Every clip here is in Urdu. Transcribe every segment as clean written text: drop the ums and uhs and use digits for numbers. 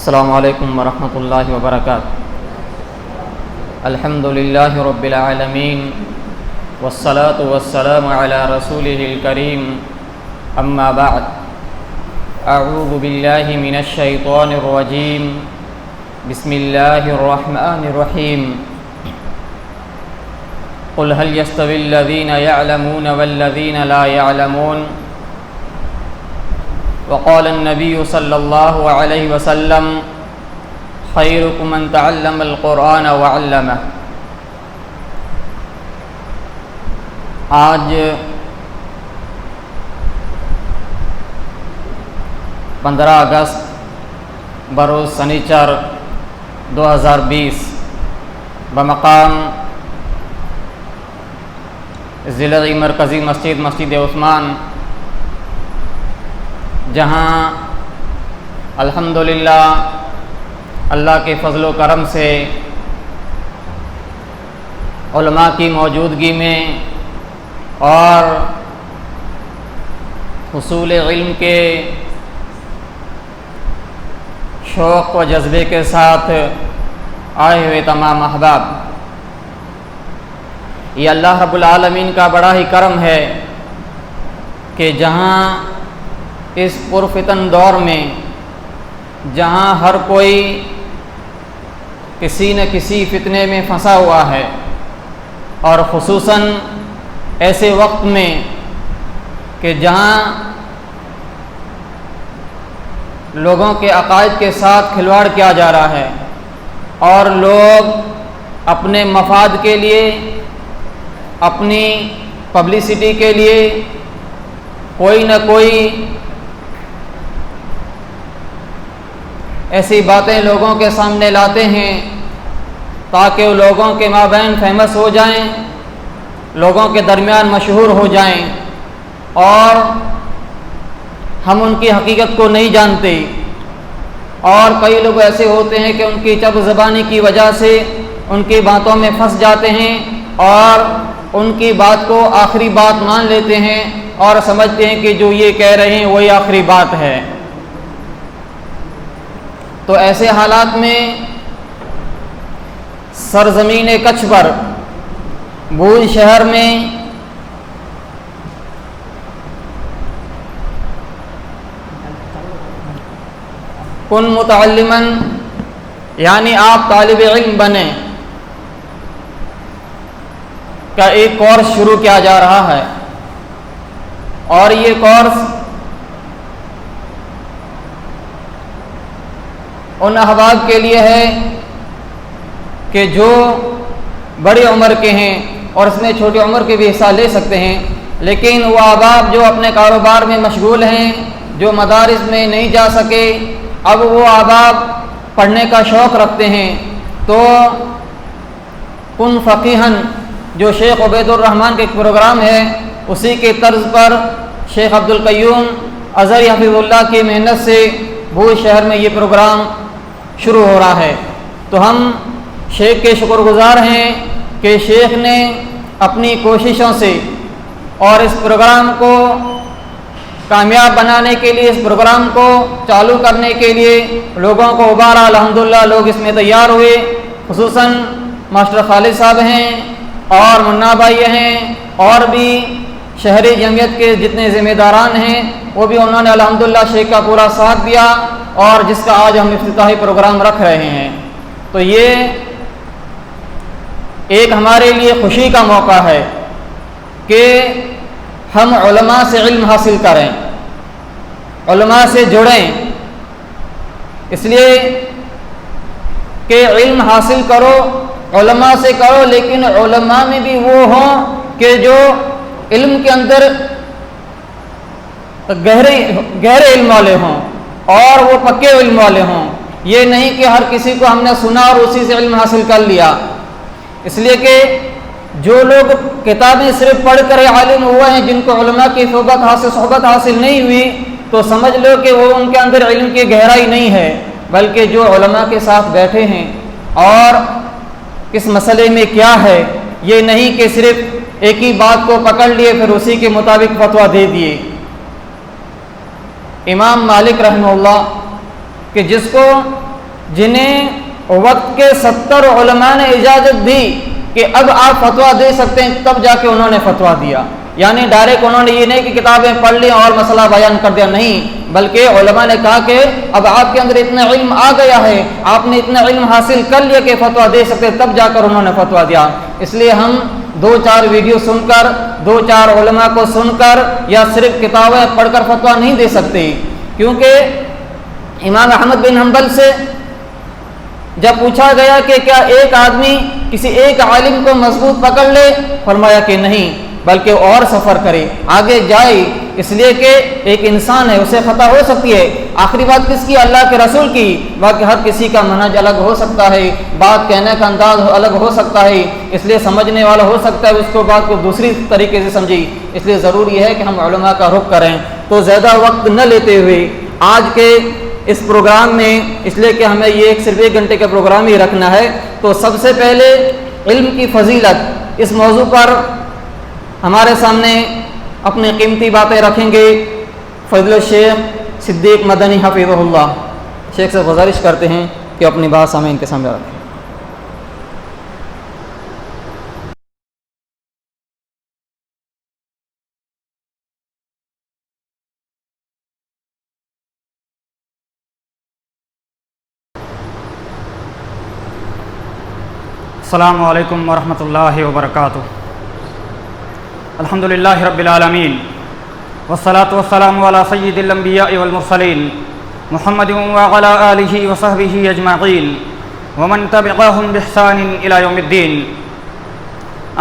السلام علیکم ورحمۃ اللہ وبرکاتہ۔ الحمد للہ رب العالمین والصلاة والسلام علی رسولہ الکریم، اما بعد، اعوذ باللہ من الشیطان الرجیم، بسم اللہ الرحمن الرحیم۔ قل هل يستوي الذين يعلمون والذين لا يعلمون، وقال النبي صلی اللہ علیہ وسلم خیرکم من تعلم القرآن وعلمہ۔ آج 15 اگست بروز سنیچر 2020 بمقام ضلعی مرکزی مسجد عثمان، جہاں الحمدللہ اللہ کے فضل و کرم سے علماء کی موجودگی میں اور حصول علم کے شوق و جذبے کے ساتھ آئے ہوئے تمام احباب، یہ اللہ رب العالمین کا بڑا ہی کرم ہے کہ جہاں اس پرفتن دور میں، جہاں ہر کوئی کسی نہ کسی فتنے میں پھنسا ہوا ہے، اور خصوصاً ایسے وقت میں کہ جہاں لوگوں کے عقائد کے ساتھ کھلواڑ کیا جا رہا ہے اور لوگ اپنے مفاد کے لیے، اپنی پبلسٹی کے لیے کوئی نہ کوئی ایسی باتیں لوگوں کے سامنے لاتے ہیں تاکہ وہ لوگوں کے مابین فیمس ہو جائیں، لوگوں کے درمیان مشہور ہو جائیں، اور ہم ان کی حقیقت کو نہیں جانتے۔ اور کئی لوگ ایسے ہوتے ہیں کہ ان کی چب زبانی کی وجہ سے ان کی باتوں میں پھنس جاتے ہیں اور ان کی بات کو آخری بات مان لیتے ہیں اور سمجھتے ہیں کہ جو یہ کہہ رہے ہیں وہی آخری بات ہے۔ تو ایسے حالات میں سرزمین کچھ پر بھوج شہر میں کن متعلماً، یعنی آپ طالب علم بنیں کا ایک کورس شروع کیا جا رہا ہے، اور یہ کورس ان احباب کے لیے ہے کہ جو بڑی عمر کے ہیں، اور اس میں چھوٹی عمر کے بھی حصہ لے سکتے ہیں، لیکن وہ احباب جو اپنے کاروبار میں مشغول ہیں، جو مدارس میں نہیں جا سکے، اب وہ احباب پڑھنے کا شوق رکھتے ہیں، تو کن فقیہن جو شیخ عبید الرحمن کے ایک پروگرام ہے، اسی کے طرز پر شیخ عبدالقیوم اظہری حفظ اللہ کی محنت سے بھوج شہر میں یہ پروگرام شروع ہو رہا ہے۔ تو ہم شیخ کے شکر گزار ہیں کہ شیخ نے اپنی کوششوں سے اور اس پروگرام کو کامیاب بنانے کے لیے، اس پروگرام کو چالو کرنے کے لیے لوگوں کو ابھارا۔ الحمدللہ لوگ اس میں تیار ہوئے، خصوصاً ماسٹر خالد صاحب ہیں اور منا بھائی ہیں، اور بھی شہری جمعیت کے جتنے ذمہ داران ہیں وہ بھی انہوں نے الحمدللہ شیخ کا پورا ساتھ دیا، اور جس کا آج ہم افتتاحی پروگرام رکھ رہے ہیں۔ تو یہ ایک ہمارے لیے خوشی کا موقع ہے کہ ہم علماء سے علم حاصل کریں، علماء سے جڑیں، اس لیے کہ علم حاصل کرو، علماء سے کرو، لیکن علماء میں بھی وہ ہوں کہ جو علم کے اندر گہرے علم والے ہوں اور وہ پکے علم والے ہوں۔ یہ نہیں کہ ہر کسی کو ہم نے سنا اور اسی سے علم حاصل کر لیا، اس لیے کہ جو لوگ کتابیں صرف پڑھ کر عالم ہوئے ہیں، جن کو علماء کی صحبت حاصل نہیں ہوئی، تو سمجھ لو کہ وہ ان کے اندر علم کی گہرائی نہیں ہے، بلکہ جو علماء کے ساتھ بیٹھے ہیں اور اس مسئلے میں کیا ہے، یہ نہیں کہ صرف ایک ہی بات کو پکڑ لیے پھر اسی کے مطابق فتویٰ دے دیے۔ امام مالک رحمہ اللہ کہ جس کو جنہیں وقت کے 70 علماء نے اجازت دی کہ اب آپ فتویٰ دے سکتے ہیں، تب جا کے انہوں نے فتویٰ دیا. یعنی ڈائریکٹ انہوں نے یہ نہیں کہ کتابیں پڑھ لی اور مسئلہ بیان کر دیا، نہیں، بلکہ علماء نے کہا کہ اب آپ کے اندر اتنا علم آ گیا ہے، آپ نے اتنا علم حاصل کر لیا کہ فتویٰ دے سکتے، تب جا کر انہوں نے فتویٰ دیا. اس لیے ہم 2-4 ویڈیو سن کر، 2-4 علماء کو سن کر یا صرف کتابیں پڑھ کر فتویٰ نہیں دے سکتے. کیونکہ امام احمد بن حنبل سے جب پوچھا گیا کہ کیا ایک آدمی کسی ایک عالم کو مضبوط پکڑ لے، فرمایا کہ نہیں، بلکہ اور سفر کرے، آگے جائے، اس لیے کہ ایک انسان ہے، اسے خطا ہو سکتی ہے. آخری بات کس کی؟ اللہ کے رسول کی. باقی ہر کسی کا منہج الگ ہو سکتا ہے، بات کہنے کا انداز الگ ہو سکتا ہے، اس لیے سمجھنے والا ہو سکتا ہے اس کو بات کو دوسری طریقے سے سمجھی. اس لیے ضروری ہے کہ ہم علماء کا رخ کریں. تو زیادہ وقت نہ لیتے ہوئے آج کے اس پروگرام میں، اس لیے کہ ہمیں یہ صرف 1 گھنٹے کا پروگرام ہی رکھنا ہے، تو سب سے پہلے علم کی فضیلت، اس موضوع پر ہمارے سامنے اپنی قیمتی باتیں رکھیں گے فضل الشیخ صدیق مدنی حفظہ اللہ. شیخ سے گزارش کرتے ہیں کہ اپنی بات سامعین کے سامنے رکھیں. السلام علیکم ورحمۃ اللہ وبرکاتہ. الحمدللہ رب العالمین والصلاة والسلام علی سید الانبیاء والمرسلین محمد وعلی آلہ وصحبہ اجمعین ومن تبعہم بإحسان الی یوم الدین.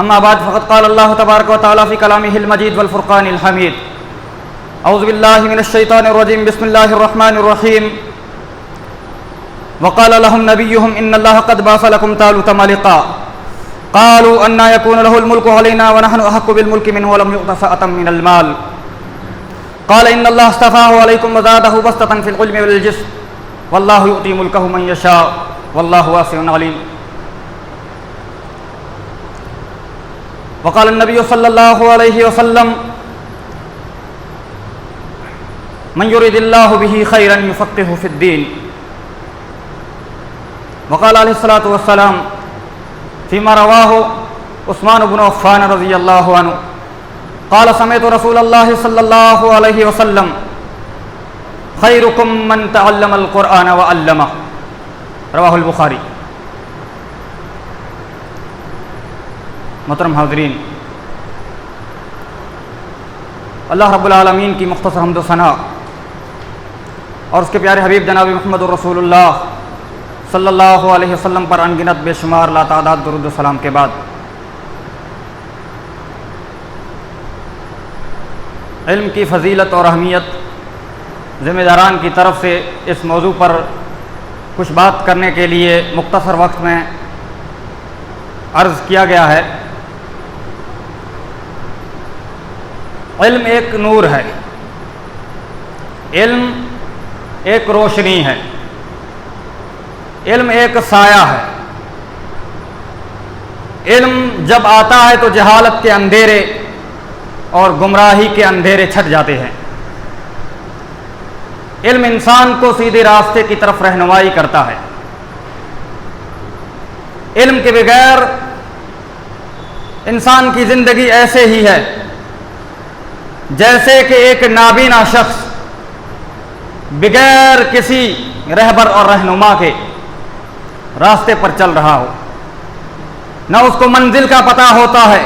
اما بعد فقد قال اللہ تبارک و تعالی فی کلامہ المجید والفرقان الحمید. اعوذ باللہ من الشیطان الرجیم. بسم اللہ الرحمن الرحیم. وقال لهم نبيهم إن الله قد بعث لكم طالوت ملكا قالوا أنى يكون له الملك علينا ونحن أحق بالملك منه ولم يؤت سعة من المال قال إن الله اصطفاه عليكم وزاده بسطة في العلم والجسم والله يؤتي ملكه من يشاء والله واسع عليم. وقال النبي صلى الله عليه وسلم من يريد الله به خيرا يفقهه في الدين. وقال علیہ الصلاۃ والسلام فيما رواه عثمان بن عفان رضی اللہ عنہ قال سمعت رسول اللہ صلی اللہ علیہ وسلم خیرکم من تعلم القرآن وعلمہ. رواہ البخاری. محترم حاضرین، اللہ رب العالمین کی مختصر حمد و ثنا اور اس کے پیارے حبیب جناب محمد رسول اللہ صلی اللہ علیہ وسلم پر انگنت بے شمار لاتعداد درود و سلام کے بعد، علم کی فضیلت اور اہمیت ذمہ داران کی طرف سے اس موضوع پر کچھ بات کرنے کے لیے مختصر وقت میں عرض کیا گیا ہے. علم ایک نور ہے، علم ایک روشنی ہے، علم ایک سایہ ہے. علم جب آتا ہے تو جہالت کے اندھیرے اور گمراہی کے اندھیرے چھٹ جاتے ہیں. علم انسان کو سیدھے راستے کی طرف رہنمائی کرتا ہے. علم کے بغیر انسان کی زندگی ایسے ہی ہے جیسے کہ ایک نابینا شخص بغیر کسی رہبر اور رہنما کے راستے پر چل رہا ہو. نہ اس کو منزل کا پتہ ہوتا ہے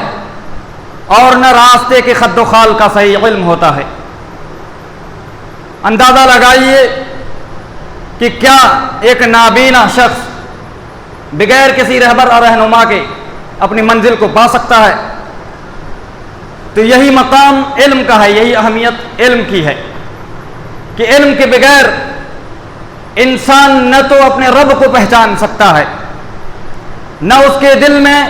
اور نہ راستے کے خد و خال کا صحیح علم ہوتا ہے. اندازہ لگائیے کہ کیا ایک نابینا شخص بغیر کسی رہبر اور رہنما کے اپنی منزل کو پا سکتا ہے؟ تو یہی مقام علم کا ہے، یہی اہمیت علم کی ہے کہ علم کے بغیر انسان نہ تو اپنے رب کو پہچان سکتا ہے، نہ اس کے دل میں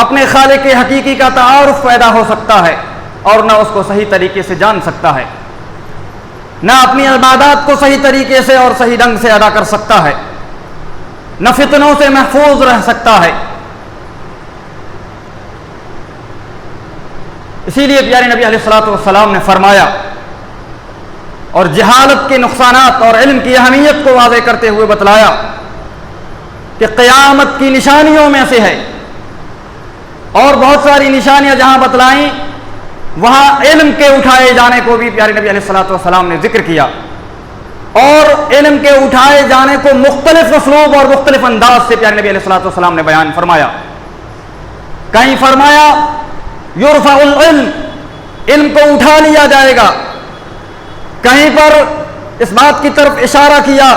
اپنے خالق حقیقی کا تعارف پیدا ہو سکتا ہے، اور نہ اس کو صحیح طریقے سے جان سکتا ہے، نہ اپنی عبادات کو صحیح طریقے سے اور صحیح ڈھنگ سے ادا کر سکتا ہے، نہ فتنوں سے محفوظ رہ سکتا ہے. اسی لیے پیارے نبی علیہ الصلوۃ والسلام نے فرمایا اور جہالت کے نقصانات اور علم کی اہمیت کو واضح کرتے ہوئے بتلایا کہ قیامت کی نشانیوں میں سے ہے، اور بہت ساری نشانیاں جہاں بتلائیں وہاں علم کے اٹھائے جانے کو بھی پیارے نبی علیہ الصلوۃ والسلام نے ذکر کیا، اور علم کے اٹھائے جانے کو مختلف اسلوب اور مختلف انداز سے پیارے نبی علیہ الصلوۃ والسلام نے بیان فرمایا۔ کہیں فرمایا یرفع العلم، علم کو اٹھا لیا جائے گا، کہیں پر اس بات کی طرف اشارہ کیا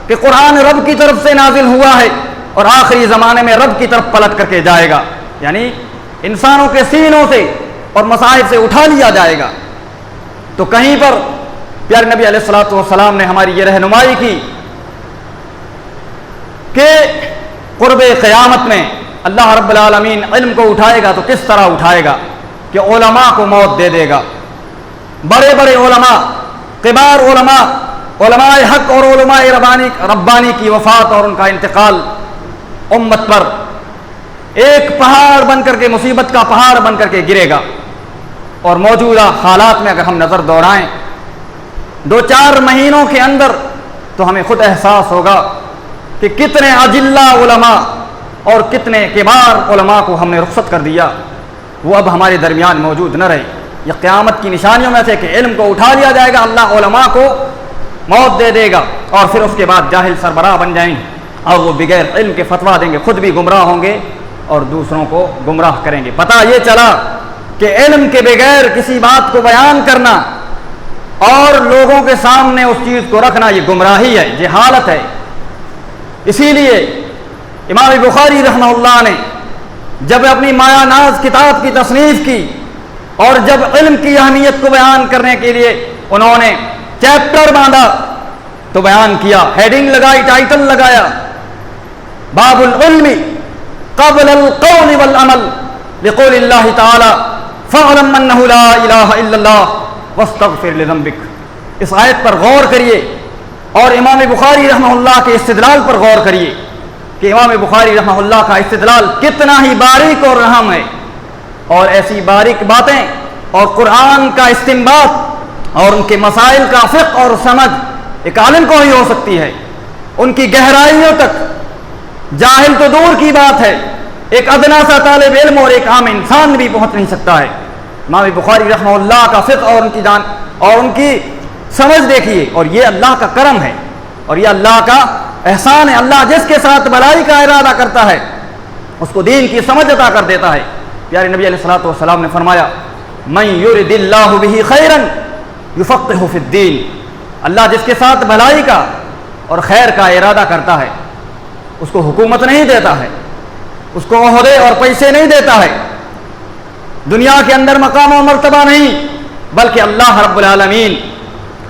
کہ قرآن رب کی طرف سے نازل ہوا ہے اور آخری زمانے میں رب کی طرف پلٹ کر کے جائے گا، یعنی انسانوں کے سینوں سے اور مصاحف سے اٹھا لیا جائے گا۔ تو کہیں پر پیارے نبی علیہ الصلوۃ والسلام نے ہماری یہ رہنمائی کی کہ قرب قیامت میں اللہ رب العالمین علم کو اٹھائے گا تو کس طرح اٹھائے گا کہ علماء کو موت دے دے گا، بڑے بڑے علماء، کبار علماء، علماء حق اور علماء ربانی کی وفات اور ان کا انتقال امت پر ایک پہاڑ بن کر کے، مصیبت کا پہاڑ بن کر کے گرے گا۔ اور موجودہ حالات میں اگر ہم نظر دوڑائیں 2-4 مہینوں کے اندر تو ہمیں خود احساس ہوگا کہ کتنے اجلا علماء اور کتنے کبار علماء کو ہم نے رخصت کر دیا، وہ اب ہمارے درمیان موجود نہ رہے۔ یہ قیامت کی نشانیوں میں سے کہ علم کو اٹھا لیا جائے گا، اللہ علماء کو موت دے دے گا، اور پھر اس کے بعد جاہل سربراہ بن جائیں گے اور وہ بغیر علم کے فتویٰ دیں گے، خود بھی گمراہ ہوں گے اور دوسروں کو گمراہ کریں گے۔ پتہ یہ چلا کہ علم کے بغیر کسی بات کو بیان کرنا اور لوگوں کے سامنے اس چیز کو رکھنا یہ گمراہی ہے، جہالت ہے۔ اسی لیے امام بخاری رحمہ اللہ نے جب اپنی مایہ ناز کتاب کی تصنیف کی اور جب علم کی اہمیت کو بیان کرنے کے لیے انہوں نے چیپٹر باندھا تو بیان کیا، ہیڈنگ لگائی، ٹائٹل لگایا، باب العلم قبل القول والعمل لقول اللہ تعالی فاعلم انہ لا الہ الا اللہ واستغفر لذنبک۔ اس آیت پر غور کریے اور امام بخاری رحمہ اللہ کے استدلال پر غور کریے کہ امام بخاری رحمہ اللہ کا استدلال کتنا ہی باریک اور رحم ہے، اور ایسی باریک باتیں اور قرآن کا استنباط اور ان کے مسائل کا فقہ اور سمجھ ایک عالم کو ہی ہو سکتی ہے، ان کی گہرائیوں تک جاہل تو دور کی بات ہے، ایک ادنا سا طالب علم اور ایک عام انسان بھی پہنچ نہیں سکتا ہے۔ امام بخاری رحمہ اللہ کا فقہ اور ان کی جان اور ان کی سمجھ دیکھیے، اور یہ اللہ کا کرم ہے اور یہ اللہ کا احسان ہے۔ اللہ جس کے ساتھ بھلائی کا ارادہ کرتا ہے اس کو دین کی سمجھ عطا کر دیتا ہے۔ پیارے نبی علیہ الصلوۃ والسلام نے فرمایا من یرد اللہ بہ خیرا یفقہہ فی الدین، اللہ جس کے ساتھ بھلائی کا اور خیر کا ارادہ کرتا ہے اس کو حکومت نہیں دیتا ہے، اس کو عہدے اور پیسے نہیں دیتا ہے، دنیا کے اندر مقام و مرتبہ نہیں، بلکہ اللہ رب العالمین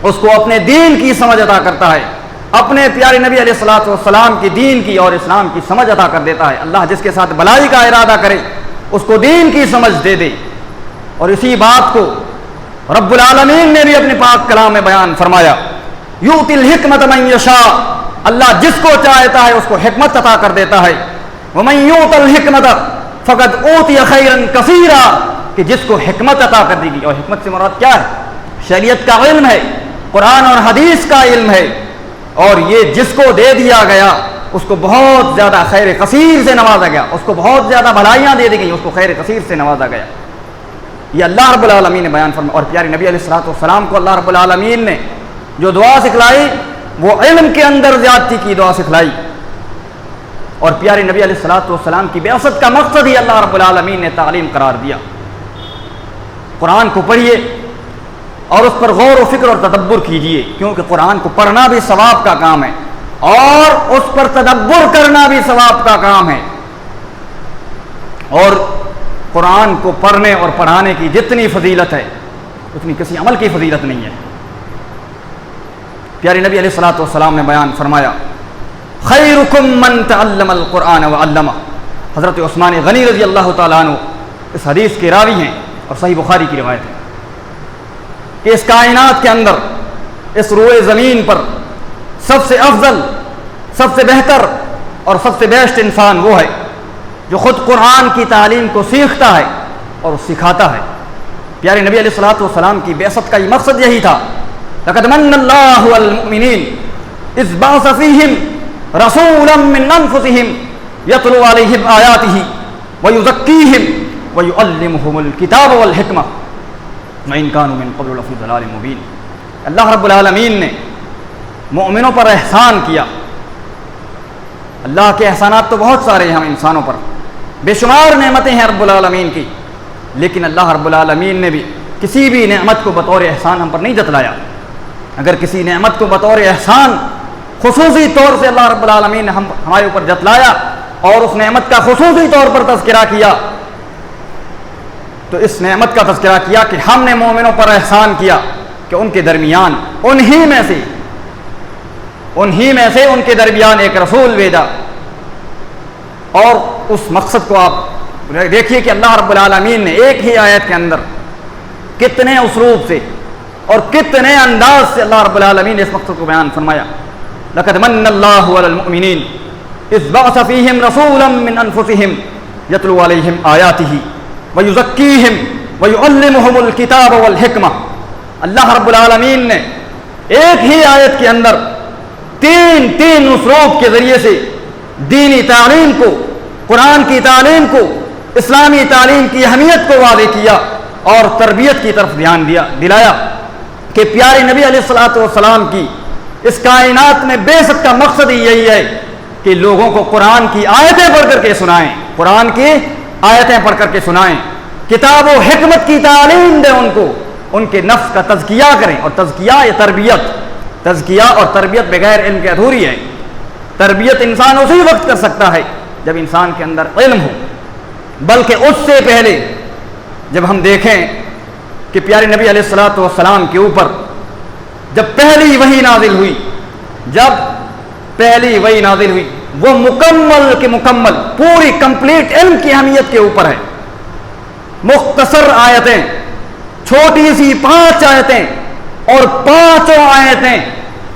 اس کو اپنے دین کی سمجھ عطا کرتا ہے، اپنے پیارے نبی علیہ الصلوۃ والسلام کی دین کی اور اسلام کی سمجھ عطا کر دیتا ہے۔ اللہ جس کے ساتھ بھلائی کا ارادہ کرے اس کو دین کی سمجھ دے دے، اور اسی بات کو رب العالمین نے بھی اپنے پاک کلام میں بیان فرمایا یؤتی الحکمت من یشاء، اللہ جس کو چاہتا ہے اس کو حکمت عطا کر دیتا ہے، ومن یؤت الحکمت فقد اوتی خیرا کثیرا، کہ جس کو حکمت عطا کر دی گئی، اور حکمت سے مراد کیا ہے؟ شریعت کا علم ہے، قرآن اور حدیث کا علم ہے، اور یہ جس کو دے دیا گیا اس کو بہت زیادہ خیر کثیر سے نوازا گیا، اس کو بہت زیادہ بھلائیاں دے دی گئی، اس کو خیر کثیر سے نوازا گیا۔ یہ اللہ رب العالمین نے بیان فرمایا، اور پیارے نبی علیہ الصلوۃ والسلام کو اللہ رب العالمین نے جو دعا سکھلائی وہ علم کے اندر زیادتی کی دعا سکھلائی، اور پیارے نبی علیہ الصلوۃ والسلام کی بعثت کا مقصد ہی اللہ رب العالمین نے تعلیم قرار دیا۔ قرآن کو پڑھیے اور اس پر غور و فکر اور تدبر کیجیے، کیونکہ قرآن کو پڑھنا بھی ثواب کا کام ہے اور اس پر تدبر کرنا بھی ثواب کا کام ہے، اور قرآن کو پڑھنے اور پڑھانے کی جتنی فضیلت ہے اتنی کسی عمل کی فضیلت نہیں ہے۔ پیارے نبی علیہ الصلوۃ والسلام نے بیان فرمایا خیرکم من تعلم القرآن وعلمہ، حضرت عثمان غنی رضی اللہ تعالیٰ عنہ اس حدیث کے راوی ہیں اور صحیح بخاری کی روایت ہے کہ اس کائنات کے اندر اس روئے زمین پر سب سے افضل، سب سے بہتر اور سب سے بیسٹ انسان وہ ہے جو خود قرآن کی تعلیم کو سیکھتا ہے اور سکھاتا ہے۔ پیارے نبی علیہ الصلوۃ والسلام کی بعثت کا یہ مقصد یہی تھا، لقد من اللہ علی المؤمنین اذ بعث فیہم رسولا من انفسهم يتلو عليهم آياته ويزكيهم ويعلمهم الكتاب والحکمہ وإن كانوا من قبل لفی ضلال مبین۔ اللہ رب العالمین نے مومنوں پر احسان کیا۔ اللہ کے احسانات تو بہت سارے ہیں ہم انسانوں پر، بے شمار نعمتیں ہیں رب العالمین کی، لیکن اللہ رب العالمین نے بھی کسی بھی نعمت کو بطور احسان ہم پر نہیں جتلایا۔ اگر کسی نعمت کو بطور احسان خصوصی طور سے اللہ رب العالمین نے ہمارے اوپر جتلایا اور اس نعمت کا خصوصی طور پر تذکرہ کیا، تو اس نعمت کا تذکرہ کیا کہ ہم نے مومنوں پر احسان کیا کہ ان کے درمیان انہی میں سے ان کے درمیان ایک رسول بھیجا۔ اور اس مقصد کو آپ دیکھیے کہ اللہ رب العالمین نے ایک ہی آیت کے اندر کتنے اسلوب سے اور کتنے انداز سے اللہ رب العالمین نے اس مقصد کو بیان فرمایا۔ لقد من اللہ علی المؤمنین اذ بعث فیہم رسولا من انفسہم یتلو علیہم آیاتہ ویزکیہم ویعلمہم الکتاب والحکمہ۔ اللہ رب العالمین نے ایک ہی آیت کے اندر تین اسلوب کے ذریعے سے دینی تعلیم کو، قرآن کی تعلیم کو، اسلامی تعلیم کی اہمیت کو واضح کیا اور تربیت کی طرف دھیان دلایا کہ پیارے نبی علیہ الصلوۃ والسلام کی اس کائنات میں بعثت کا مقصد ہی یہی ہے کہ لوگوں کو قرآن کی آیتیں پڑھ کر کے سنائیں، قرآن کی آیتیں پڑھ کر کے سنائیں، کتاب و حکمت کی تعلیم دیں ان کو، ان کے نفس کا تزکیہ کریں۔ اور تزکیہ اور تربیت بغیر علم کے ادھوری ہے۔ تربیت انسان اسی وقت کر سکتا ہے جب انسان کے اندر علم ہو، بلکہ اس سے پہلے جب ہم دیکھیں کہ پیارے نبی علیہ الصلوۃ والسلام کے اوپر جب پہلی وحی نازل ہوئی وہ مکمل کے مکمل پوری کمپلیٹ علم کی اہمیت کے اوپر ہے۔ مختصر آیتیں، چھوٹی سی 5 آیتیں اور 5 آیتیں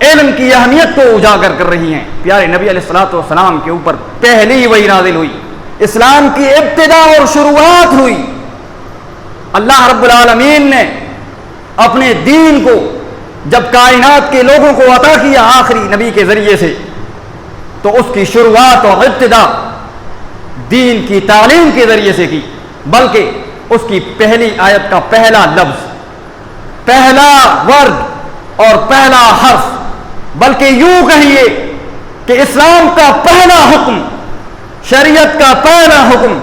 علم کی اہمیت کو اجاگر کر رہی ہیں۔ پیارے نبی علیہ الصلوۃ والسلام کے اوپر پہلی وحی نازل ہوئی، اسلام کی ابتدا اور شروعات ہوئی۔ اللہ رب العالمین نے اپنے دین کو جب کائنات کے لوگوں کو عطا کیا آخری نبی کے ذریعے سے، تو اس کی شروعات اور ابتدا دین کی تعلیم کے ذریعے سے کی، بلکہ اس کی پہلی آیت کا پہلا لفظ، پہلا ورد اور پہلا حرف، بلکہ یوں کہیے کہ اسلام کا پہلا حکم، شریعت کا پہلا حکم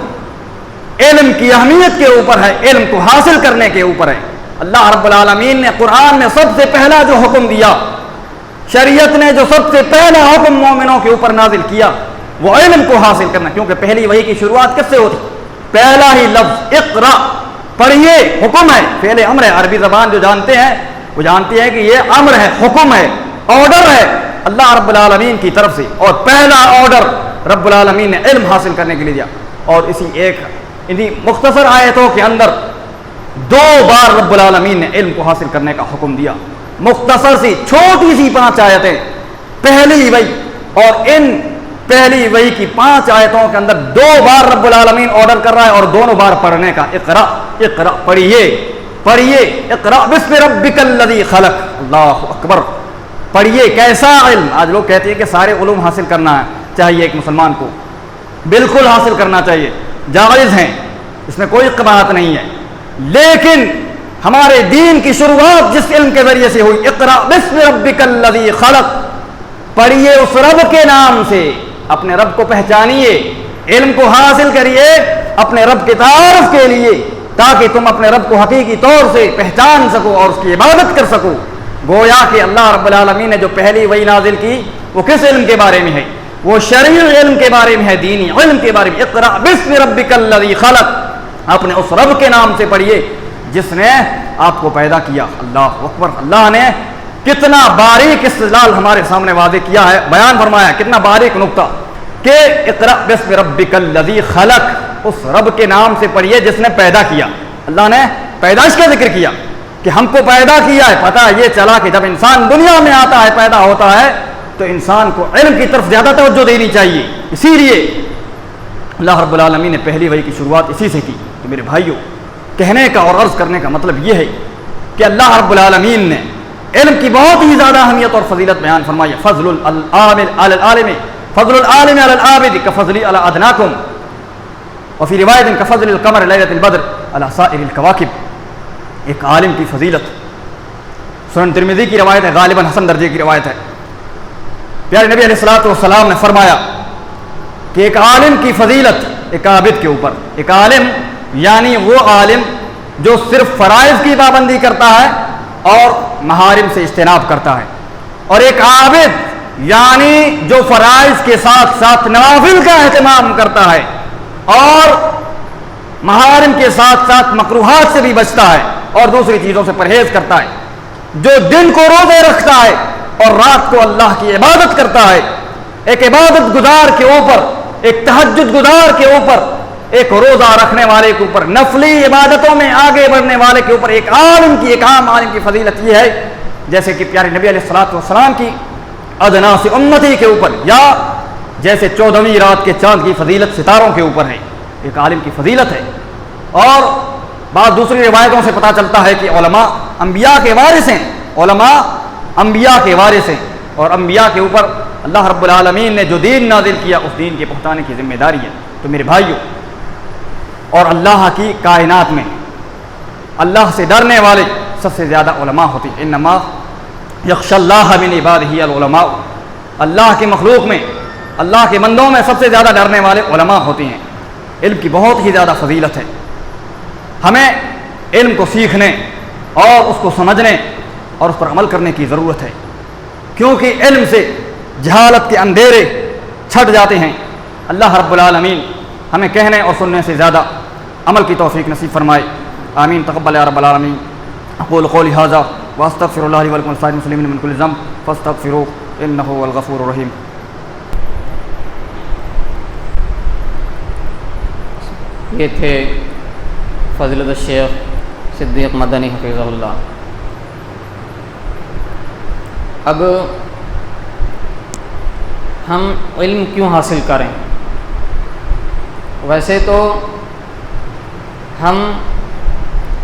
علم کی اہمیت کے اوپر ہے، علم کو حاصل کرنے کے اوپر ہے۔ اللہ رب العالمین نے قرآن میں سب سے پہلا جو حکم دیا، شریعت نے جو سب سے پہلا حکم مومنوں کے اوپر نازل کیا، وہ علم کو حاصل کرنا، کیونکہ پہلی وحی کی شروعات کس سے ہوتی؟ پہلا ہی لفظ اقرا، پڑھیے، حکم ہے، فعل امر ہے۔ عربی زبان جو جانتے ہیں وہ جانتے ہیں کہ یہ امر ہے، حکم ہے، آرڈر ہے اللہ رب العالمین کی طرف سے، اور پہلا آرڈر رب العالمین نے علم حاصل کرنے کے لیے دیا۔ اور انہی مختصر آیتوں کے اندر 2 بار رب العالمین نے علم کو حاصل کرنے کا حکم دیا۔ مختصر سی چھوٹی سی 5 آیتیں پہلی وحی، اور ان پہلی وحی کی 5 آیتوں کے اندر 2 بار رب العالمین آرڈر کر رہا ہے، اور دونوں بار پڑھنے کا، اقرا، اقرا، پڑھیے، اقرا بسم ربک الذی خلق، اللہ اکبر، پڑھیے۔ کیسا علم؟ آج لوگ کہتے ہیں کہ سارے علوم حاصل کرنا چاہیے ایک مسلمان کو، بالکل حاصل کرنا چاہیے، جائز ہیں، اس میں کوئی قباحت نہیں ہے، لیکن ہمارے دین کی شروعات جس علم کے ذریعے سے ہوئی، اقرا بسم ربک الذی خلق، پڑھیے اس رب کے نام سے، اپنے رب کو پہچانیے، علم کو حاصل کریے اپنے رب کے تعارف کے لیے، تاکہ تم اپنے رب کو حقیقی طور سے پہچان سکو اور اس کی عبادت کر سکو۔ گویا کہ اللہ رب العالمین نے جو پہلی وحی نازل کی وہ کس علم کے بارے میں ہے؟ وہ شرعی علم کے بارے میں ہے، دینی علم کے بارے میں۔ اقرا بسم ربک الذی خلق، اپنے اس رب کے نام سے پڑھیے جس نے آپ کو پیدا کیا۔ اللہ اکبر، اللہ نے کتنا باریک استدلال ہمارے سامنے واضح کیا ہے، بیان فرمایا، کتنا باریک نقطہ کہ اقرا بسم ربک الذی خلق، اس رب کے نام سے پڑھیے جس نے پیدا کیا۔ اللہ نے پیدائش کا ذکر کیا کہ ہم کو پیدا کیا ہے۔ پتہ یہ چلا کہ جب انسان دنیا میں آتا ہے، پیدا ہوتا ہے، تو انسان کو علم کی طرف زیادہ توجہ دینی چاہیے۔ اسی لیے اللہ رب العالمین نے پہلی وحی کی شروعات اسی سے کی۔ تو میرے بھائیوں، کہنے کا اور عرض کرنے کا مطلب یہ ہے کہ اللہ رب العالمین نے علم کی بہت ہی زیادہ اہمیت اور فضیلت بیان فرمائی۔ فضل العالم علی العالم فضل العالم علی العابد کفضلی علی ادناکم وفی روایت کفضل القمر لیلۃ البدر علی سائر الکواکب. ایک عالم کی فضیلت سنن ترمذی کی روایت ہے، غالباً حسن درجے کی روایت ہے. پیارے نبی علیہ الصلوۃ والسلام نے فرمایا کہ ایک عالم کی فضیلت ایک عابد کے اوپر. ایک عالم یعنی وہ عالم جو صرف فرائض کی پابندی کرتا ہے اور محارم سے اجتناب کرتا ہے، اور ایک عابد یعنی جو فرائض کے ساتھ ساتھ نوافل کا اہتمام کرتا ہے اور محارم کے ساتھ ساتھ مکروہات سے بھی بچتا ہے اور دوسری چیزوں سے پرہیز کرتا ہے، جو دن کو روزے رکھتا ہے اور رات کو اللہ کی عبادت کرتا ہے. ایک عبادت گزار کے اوپر، ایک تہجد گزار کے اوپر، ایک روزہ رکھنے والے کے اوپر، نفلی عبادتوں میں آگے بڑھنے والے کے اوپر ایک عالم کی، ایک عام عالم کی فضیلت یہ ہے جیسے کہ پیارے نبی علیہ الصلوۃ والسلام کی ادنا سے امتی کے اوپر، یا جیسے 14ویں رات کے چاند کی فضیلت ستاروں کے اوپر ہے. ایک عالم کی فضیلت ہے. اور بعض دوسری روایتوں سے پتہ چلتا ہے کہ علماء انبیاء کے وارث ہیں، علماء انبیاء کے وارث ہیں، اور انبیاء کے اوپر اللہ رب العالمین نے جو دین نازل کیا اس دین کے پہنچانے کی ذمہ داری ہے. تو میرے بھائیوں، اور اللہ کی کائنات میں اللہ سے ڈرنے والے سب سے زیادہ علماء ہوتے ہیں. انما یخشی اللہ من عبادہ العلماء. اللہ کی مخلوق میں، اللہ کے بندوں میں سب سے زیادہ ڈرنے والے علماء ہوتے ہیں. علم کی بہت ہی زیادہ فضیلت ہے. ہمیں علم کو سیکھنے اور اس کو سمجھنے اور اس پر عمل کرنے کی ضرورت ہے، کیونکہ علم سے جہالت کے اندھیرے چھٹ جاتے ہیں. اللہ رب العالمین ہمیں کہنے اور سننے سے زیادہ عمل کی توفیق نصیب فرمائے. آمین. تقبل یا رب العالمین. اقول قولی ھذا واستغفر اللہ لی ولکم ولسائر المسلمین من کل ذنب فاستغفروہ انہ هو الغفور الرحیم. یہ تھے فضیلت الشیخ صدیق مدنی حفظہ اللہ. اب ہم علم کیوں حاصل کریں؟ ویسے تو ہم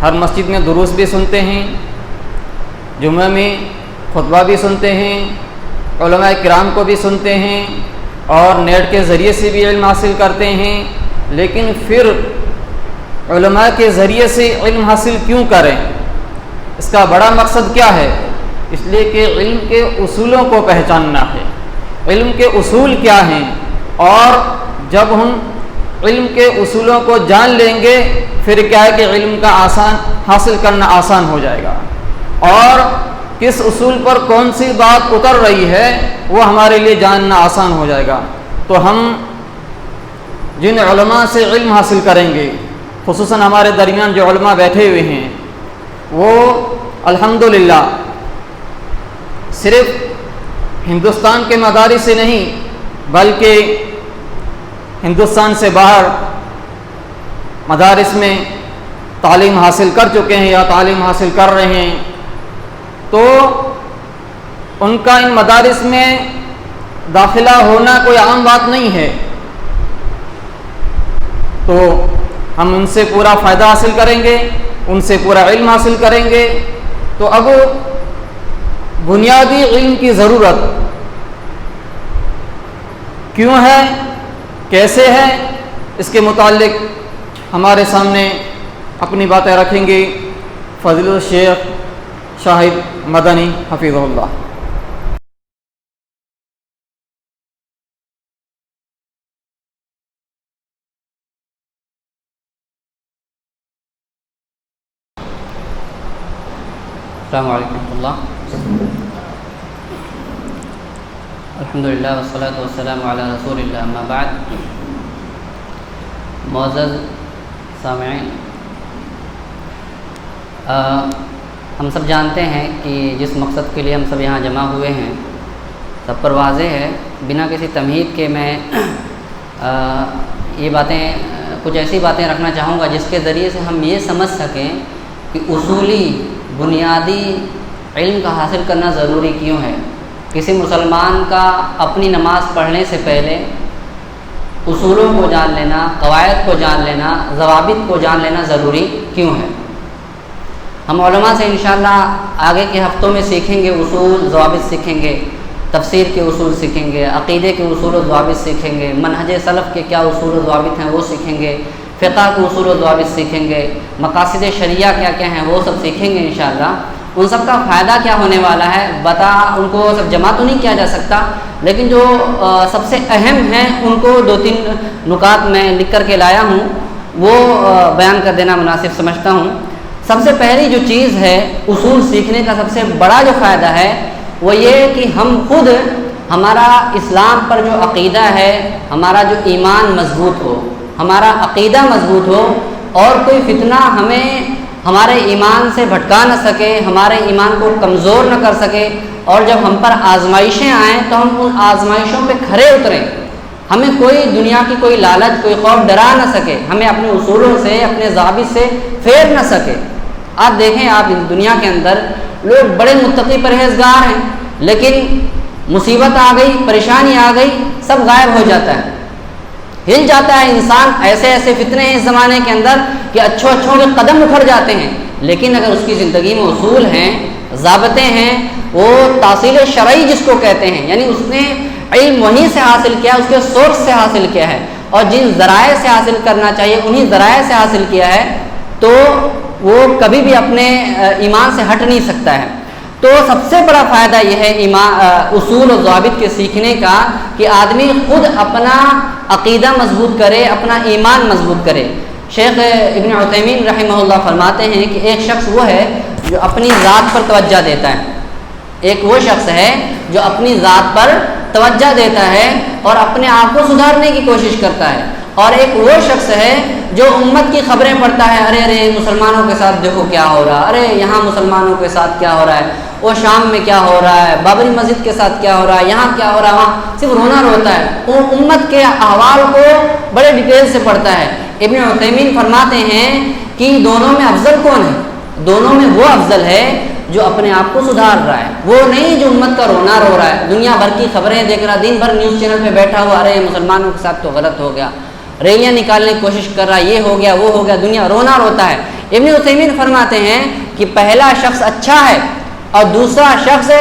ہر مسجد میں دروس بھی سنتے ہیں، جمعہ میں خطبہ بھی سنتے ہیں، علماء کرام کو بھی سنتے ہیں اور نیٹ کے ذریعے سے بھی علم حاصل کرتے ہیں. لیکن پھر علماء کے ذریعے سے علم حاصل کیوں کریں؟ اس کا بڑا مقصد کیا ہے؟ اس لیے کہ علم کے اصولوں کو پہچاننا ہے. علم کے اصول کیا ہیں؟ اور جب ہم علم کے اصولوں کو جان لیں گے پھر کیا ہے کہ علم کا حاصل کرنا آسان ہو جائے گا، اور کس اصول پر کون سی بات اتر رہی ہے وہ ہمارے لیے جاننا آسان ہو جائے گا. تو ہم جن علماء سے علم حاصل کریں گے، خصوصاً ہمارے درمیان جو علماء بیٹھے ہوئے ہیں، وہ الحمدللہ صرف ہندوستان کے مدارس سے نہیں بلکہ ہندوستان سے باہر مدارس میں تعلیم حاصل کر چکے ہیں یا تعلیم حاصل کر رہے ہیں. تو ان کا ان مدارس میں داخلہ ہونا کوئی عام بات نہیں ہے. تو ہم ان سے پورا فائدہ حاصل کریں گے، ان سے پورا علم حاصل کریں گے. تو اب بنیادی علم کی ضرورت کیوں ہے، کیسے ہے، اس کے متعلق ہمارے سامنے اپنی باتیں رکھیں گے فضیلت الشیخ شاہد مدنی حفظہ اللہ. السلام علیکم ورحمۃ اللہ. الحمدللہ والصلاۃ والسلام علی رسول اللہ. اما بعد. معزز سامعین، ہم سب جانتے ہیں کہ جس مقصد کے لیے ہم سب یہاں جمع ہوئے ہیں سب پر واضح ہے. بنا کسی تمہید کے میں یہ باتیں، کچھ ایسی باتیں رکھنا چاہوں گا جس کے ذریعے سے ہم یہ سمجھ سکیں کہ اصولی بنیادی علم کا حاصل کرنا ضروری کیوں ہے. کسی مسلمان کا اپنی نماز پڑھنے سے پہلے اصولوں کو جان لینا، قواعد کو جان لینا، ضوابط کو جان لینا ضروری کیوں ہے. ہم علماء سے انشاءاللہ آگے کے ہفتوں میں سیکھیں گے، اصول ضوابط سیکھیں گے. تفسیر کے اصول سیکھیں گے، عقیدے کے اصول و ضوابط سیکھیں گے، منہج سلف کے کیا اصول و ضوابط ہیں وہ سیکھیں گے، فقہ کے اصول و ضوابط سیکھیں گے، مقاصد شریعہ کیا کیا ہیں وہ سب سیکھیں گے انشاءاللہ۔ ان سب کا فائدہ کیا ہونے والا ہے ان کو سب جمع تو نہیں کیا جا سکتا، لیکن جو سب سے اہم ہیں ان کو 2-3 نکات میں لکھ کر کے لایا ہوں، وہ بیان کر دینا مناسب سمجھتا ہوں۔ سب سے پہلی جو چیز ہے اصول سیکھنے کا سب سے بڑا جو فائدہ ہے وہ یہ کہ ہم خود ہمارا اسلام پر جو عقیدہ ہے، ہمارا جو ایمان مضبوط ہو، ہمارا عقیدہ مضبوط ہو، اور کوئی فتنہ ہمیں ہمارے ایمان سے بھٹکا نہ سکے، ہمارے ایمان کو کمزور نہ کر سکے، اور جب ہم پر آزمائشیں آئیں تو ہم ان آزمائشوں پہ کھرے اتریں، ہمیں کوئی دنیا کی کوئی لالچ کوئی خوف ڈرا نہ سکے، ہمیں اپنے اصولوں سے اپنے ضابط سے پھیر نہ سکے۔ آپ دیکھیں، آپ اس دنیا کے اندر لوگ بڑے متقی پرہیزگار ہیں، لیکن مصیبت آ گئی، پریشانی آ گئی، سب غائب ہو جاتا ہے، ہل جاتا ہے انسان۔ ایسے ایسے فتنے ہیں اس زمانے کے اندر کہ اچھوں کے قدم اکھڑ جاتے ہیں، لیکن اگر اس کی زندگی میں اصول ہیں، ضابطے ہیں، وہ تاصیل شرعی جس کو کہتے ہیں، یعنی اس نے علم وہیں سے حاصل کیا، اس کے سورس سے حاصل کیا ہے، اور جن ذرائع سے حاصل کرنا چاہیے انہی ذرائع سے حاصل کیا ہے، تو وہ کبھی بھی اپنے ایمان سے ہٹ نہیں سکتا ہے۔ تو سب سے بڑا فائدہ یہ ہے اصول و ضوابط کے سیکھنے کا کہ آدمی خود اپنا عقیدہ مضبوط کرے، اپنا ایمان مضبوط کرے۔ شیخ ابن عثیمین رحمہ اللہ فرماتے ہیں کہ ایک شخص وہ ہے جو اپنی ذات پر توجہ دیتا ہے، ایک وہ شخص ہے جو اپنی ذات پر توجہ دیتا ہے اور اپنے آپ کو سدھارنے کی کوشش کرتا ہے، اور ایک وہ شخص ہے جو امت کی خبریں پڑھتا ہے، ارے مسلمانوں کے ساتھ دیکھو کیا ہو رہا ہے، ارے یہاں مسلمانوں کے ساتھ کیا ہو رہا ہے، وہ شام میں کیا ہو رہا ہے، بابری مسجد کے ساتھ کیا ہو رہا ہے، یہاں کیا ہو رہا ہے، وہاں صرف رونا روتا ہے، وہ امت کے احوال کو بڑے ڈیٹیل سے پڑھتا ہے۔ ابن عثیمین فرماتے ہیں کہ دونوں میں افضل کون ہے؟ دونوں میں وہ افضل ہے جو اپنے آپ کو سدھار رہا ہے، وہ نہیں جو امت کا رونا رو رہا ہے، دنیا بھر کی خبریں دیکھ رہا، دن بھر نیوز چینل پہ بیٹھا ہوا، ارے مسلمانوں کے ساتھ تو غلط ہو گیا، ریلیاں نکالنے کی کوشش کر رہا ہے، یہ ہو گیا وہ ہو گیا، دنیا رونا روتا ہے۔ ابن عثیمین فرماتے ہیں کہ پہلا شخص اچھا ہے اور دوسرا شخص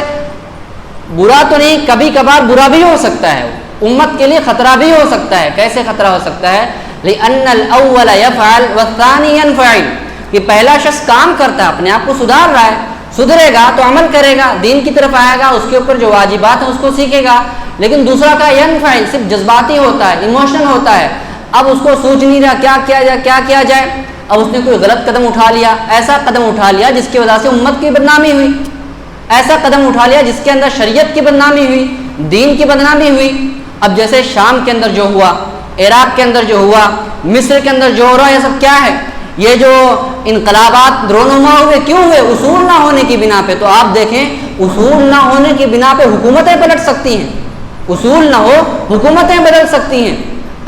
برا تو نہیں، کبھی کبھار برا بھی ہو سکتا ہے، امت کے لیے خطرہ بھی ہو سکتا ہے۔ کیسے خطرہ ہو سکتا ہے؟ لِأَنَّ الْأَوَّلَ يَفْعَلُ وَالثَّانِي يَنْفَعِلُ، کہ پہلا شخص کام کرتا ہے، اپنے آپ کو سدھار رہا ہے، سدھرے گا تو عمل کرے گا، دین کی طرف آئے گا، اس کے اوپر جو واجبات ہیں اس کو سیکھے گا، لیکن دوسرا کا ينفعل صرف جذباتی ہوتا ہے، ایموشنل ہوتا ہے، اب اس کو سوچ نہیں رہا کیا کیا جائے، اب اس نے کوئی غلط قدم اٹھا لیا، ایسا قدم اٹھا لیا جس کی وجہ سے امت کی بدنامی ہوئی، ایسا قدم اٹھا لیا جس کے اندر شریعت کی بدنامی ہوئی، دین کی بدنامی ہوئی۔ اب جیسے شام کے اندر جو ہوا، عراق کے اندر جو ہوا، مصر کے اندر جو ہو رہا ہے، یہ سب کیا ہے؟ یہ جو انقلابات رونما ہوئے کیوں ہوئے؟ اصول نہ ہونے کی بنا پہ۔ تو آپ دیکھیں، اصول نہ ہونے کی بنا پہ حکومتیں پلٹ سکتی ہیں، اصول نہ ہو حکومتیں بدل سکتی ہیں۔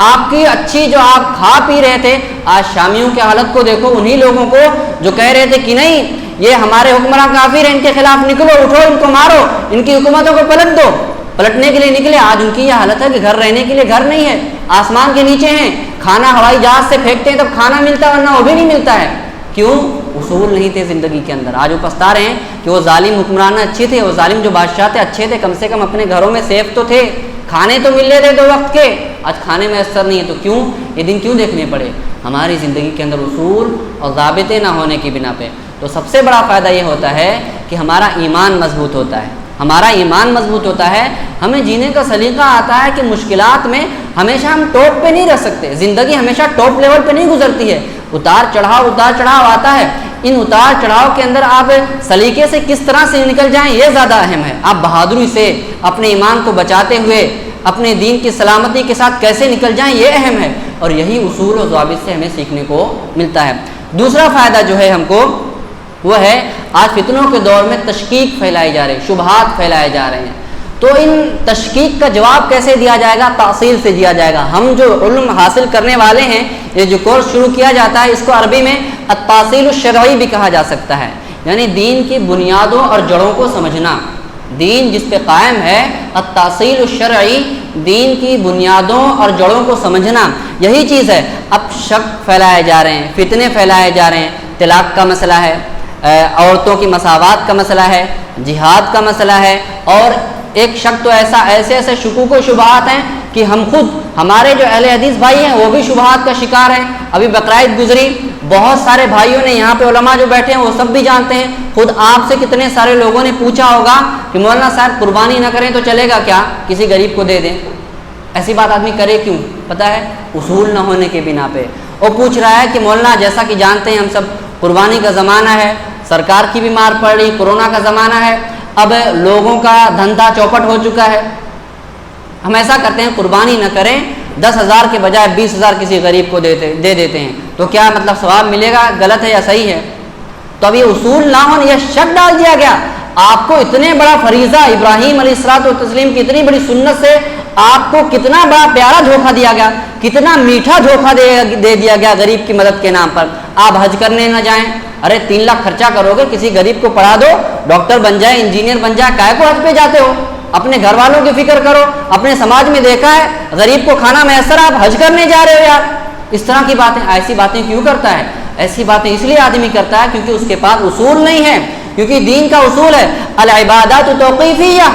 آپ کی اچھی جو آپ کھا پی رہے تھے، آج شامیوں کی حالت کو دیکھو، انہی لوگوں کو جو کہہ رہے تھے کہ نہیں یہ ہمارے حکمراں کافر ہیں، ان کے خلاف نکلو، اٹھو، ان کو مارو، ان کی حکومتوں کو پلٹ دو، پلٹنے کے لیے نکلے۔ آج ان کی یہ حالت ہے کہ گھر رہنے کے لیے گھر نہیں ہے، آسمان کے نیچے ہیں، کھانا ہوائی جہاز سے پھینکتے ہیں تب کھانا ملتا ہے، ورنہ وہ بھی نہیں ملتا ہے۔ کیوں؟ اصول نہیں تھے زندگی کے اندر۔ آج وہ پچھتا رہے ہیں کہ وہ ظالم حکمران اچھے تھے، وہ ظالم جو بادشاہ تھے اچھے تھے، کم سے کم اپنے گھروں میں سیف تو تھے، کھانے تو مل رہے تھے 2 وقت کے، آج کھانے میں اثر نہیں ہے۔ تو کیوں یہ دن کیوں دیکھنے پڑے؟ ہماری زندگی کے اندر اصول اور ضابطے نہ ہونے کی بنا پہ۔ تو سب سے بڑا فائدہ یہ ہوتا ہے کہ ہمارا ایمان مضبوط ہوتا ہے، ہمارا ایمان مضبوط ہوتا ہے، ہمیں جینے کا سلیقہ آتا ہے کہ مشکلات میں ہمیشہ ہم ٹاپ پہ نہیں رہ سکتے، زندگی ہمیشہ ٹاپ لیول پہ نہیں گزرتی ہے، اتار چڑھاؤ آتا ہے۔ ان اتار چڑھاؤ کے اندر آپ سلیقے سے کس طرح سے نکل جائیں یہ زیادہ اہم ہے۔ آپ بہادری سے اپنے ایمان کو بچاتے ہوئے اپنے دین کی سلامتی کے ساتھ کیسے نکل جائیں یہ اہم ہے، اور یہی اصول و ضوابط سے ہمیں سیکھنے کو ملتا ہے۔ دوسرا فائدہ جو ہے ہم کو وہ ہے، آج فتنوں کے دور میں تشکیک پھیلائی جا رہی ہے، شبہات پھیلائے جا رہے ہیں، تو ان تشکیک کا جواب کیسے دیا جائے گا؟ تاصیل سے دیا جائے گا۔ ہم جو علم حاصل کرنے والے ہیں، یہ جو کورس شروع کیا جاتا ہے اس کو عربی میں التاصیل الشرعی بھی کہا جا سکتا ہے، یعنی دین کی بنیادوں اور جڑوں کو سمجھنا، دین جس پہ قائم ہے، التاصیل الشرعی، دین کی بنیادوں اور جڑوں کو سمجھنا، یہی چیز ہے۔ اب شک پھیلائے جا رہے ہیں، فتنے پھیلائے جا رہے ہیں، طلاق کا مسئلہ ہے، عورتوں کی مساوات کا مسئلہ ہے، جہاد کا مسئلہ ہے، اور ایک شک تو ایسے شکوک و شبہات ہیں کہ ہم خود ہمارے جو اہل حدیث بھائی ہیں وہ بھی شبہات کا شکار ہیں. ابھی بقرعید گزری, بہت سارے بھائیوں نے یہاں پہ علماء جو بیٹھے ہیں وہ سب بھی جانتے ہیں. خود آپ سے کتنے سارے لوگوں نے پوچھا ہوگا کہ مولانا صاحب قربانی نہ کریں تو چلے گا کیا, کسی غریب کو دے دیں. ایسی بات آدمی کرے کیوں؟ پتہ ہے, اصول نہ ہونے کے بنا پہ. وہ پوچھ رہا ہے کہ مولانا جیسا کہ جانتے ہیں ہم سب قربانی کا زمانہ ہے, سرکار کی بھی مار پڑ رہی, کورونا کا زمانہ ہے, اب لوگوں کا دھندا چوپٹ ہو چکا ہے, ہم ایسا کرتے ہیں قربانی نہ کریں, 10,000 کے بجائے 20,000 کسی غریب کو دے دیتے ہیں, تو کیا مطلب ثواب ملے گا؟ غلط ہے یا صحیح ہے؟ تو اب یہ اصول نہ ہونے, یہ شک ڈال دیا گیا. آپ کو اتنے بڑا فریضہ ابراہیم علیہ الصلوۃ والتسلیم کی اتنی بڑی سنت سے آپ کو کتنا بڑا پیارا دھوکہ دیا گیا, کتنا میٹھا دھوکہ دے دیا گیا غریب کی مدد کے نام پر. آپ حج کرنے نہ جائیں, ارے 3 لاکھ خرچہ کرو گے, کسی غریب کو پڑھا دو, ڈاکٹر بن جائے, انجینئر بن جائے, کائے کو حج پہ جاتے ہو؟ اپنے گھر والوں کی فکر کرو. اپنے سماج میں دیکھا ہے غریب کو کھانا میسر, آپ حج کرنے جا رہے ہو یار. اس طرح کی باتیں, ایسی باتیں کیوں کرتا ہے؟ ایسی باتیں اس لیے آدمی کرتا ہے کیونکہ اس کے پاس اصول نہیں ہے. کیونکہ دین کا اصول ہے العبادات توقیفیہ,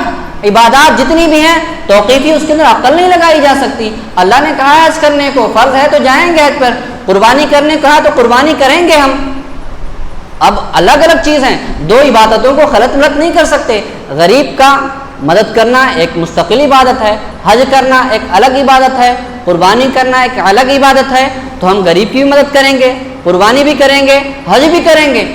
عبادات جتنی بھی ہیں توقیفی, اس کے اندر عقل نہیں لگائی جا سکتی. اللہ نے کہا ہے حج کرنے کو, فرض ہے تو جائیں گے حج پر. قربانی کرنے کہا تو قربانی کریں گے ہم. اب الگ الگ چیز ہیں, دو عبادتوں کو خلط ملط نہیں کر سکتے. غریب کا مدد کرنا ایک مستقل عبادت ہے, حج کرنا ایک الگ عبادت ہے, قربانی کرنا ایک الگ عبادت ہے. تو ہم غریب کی بھی مدد کریں گے, قربانی بھی کریں گے, حج بھی کریں گے.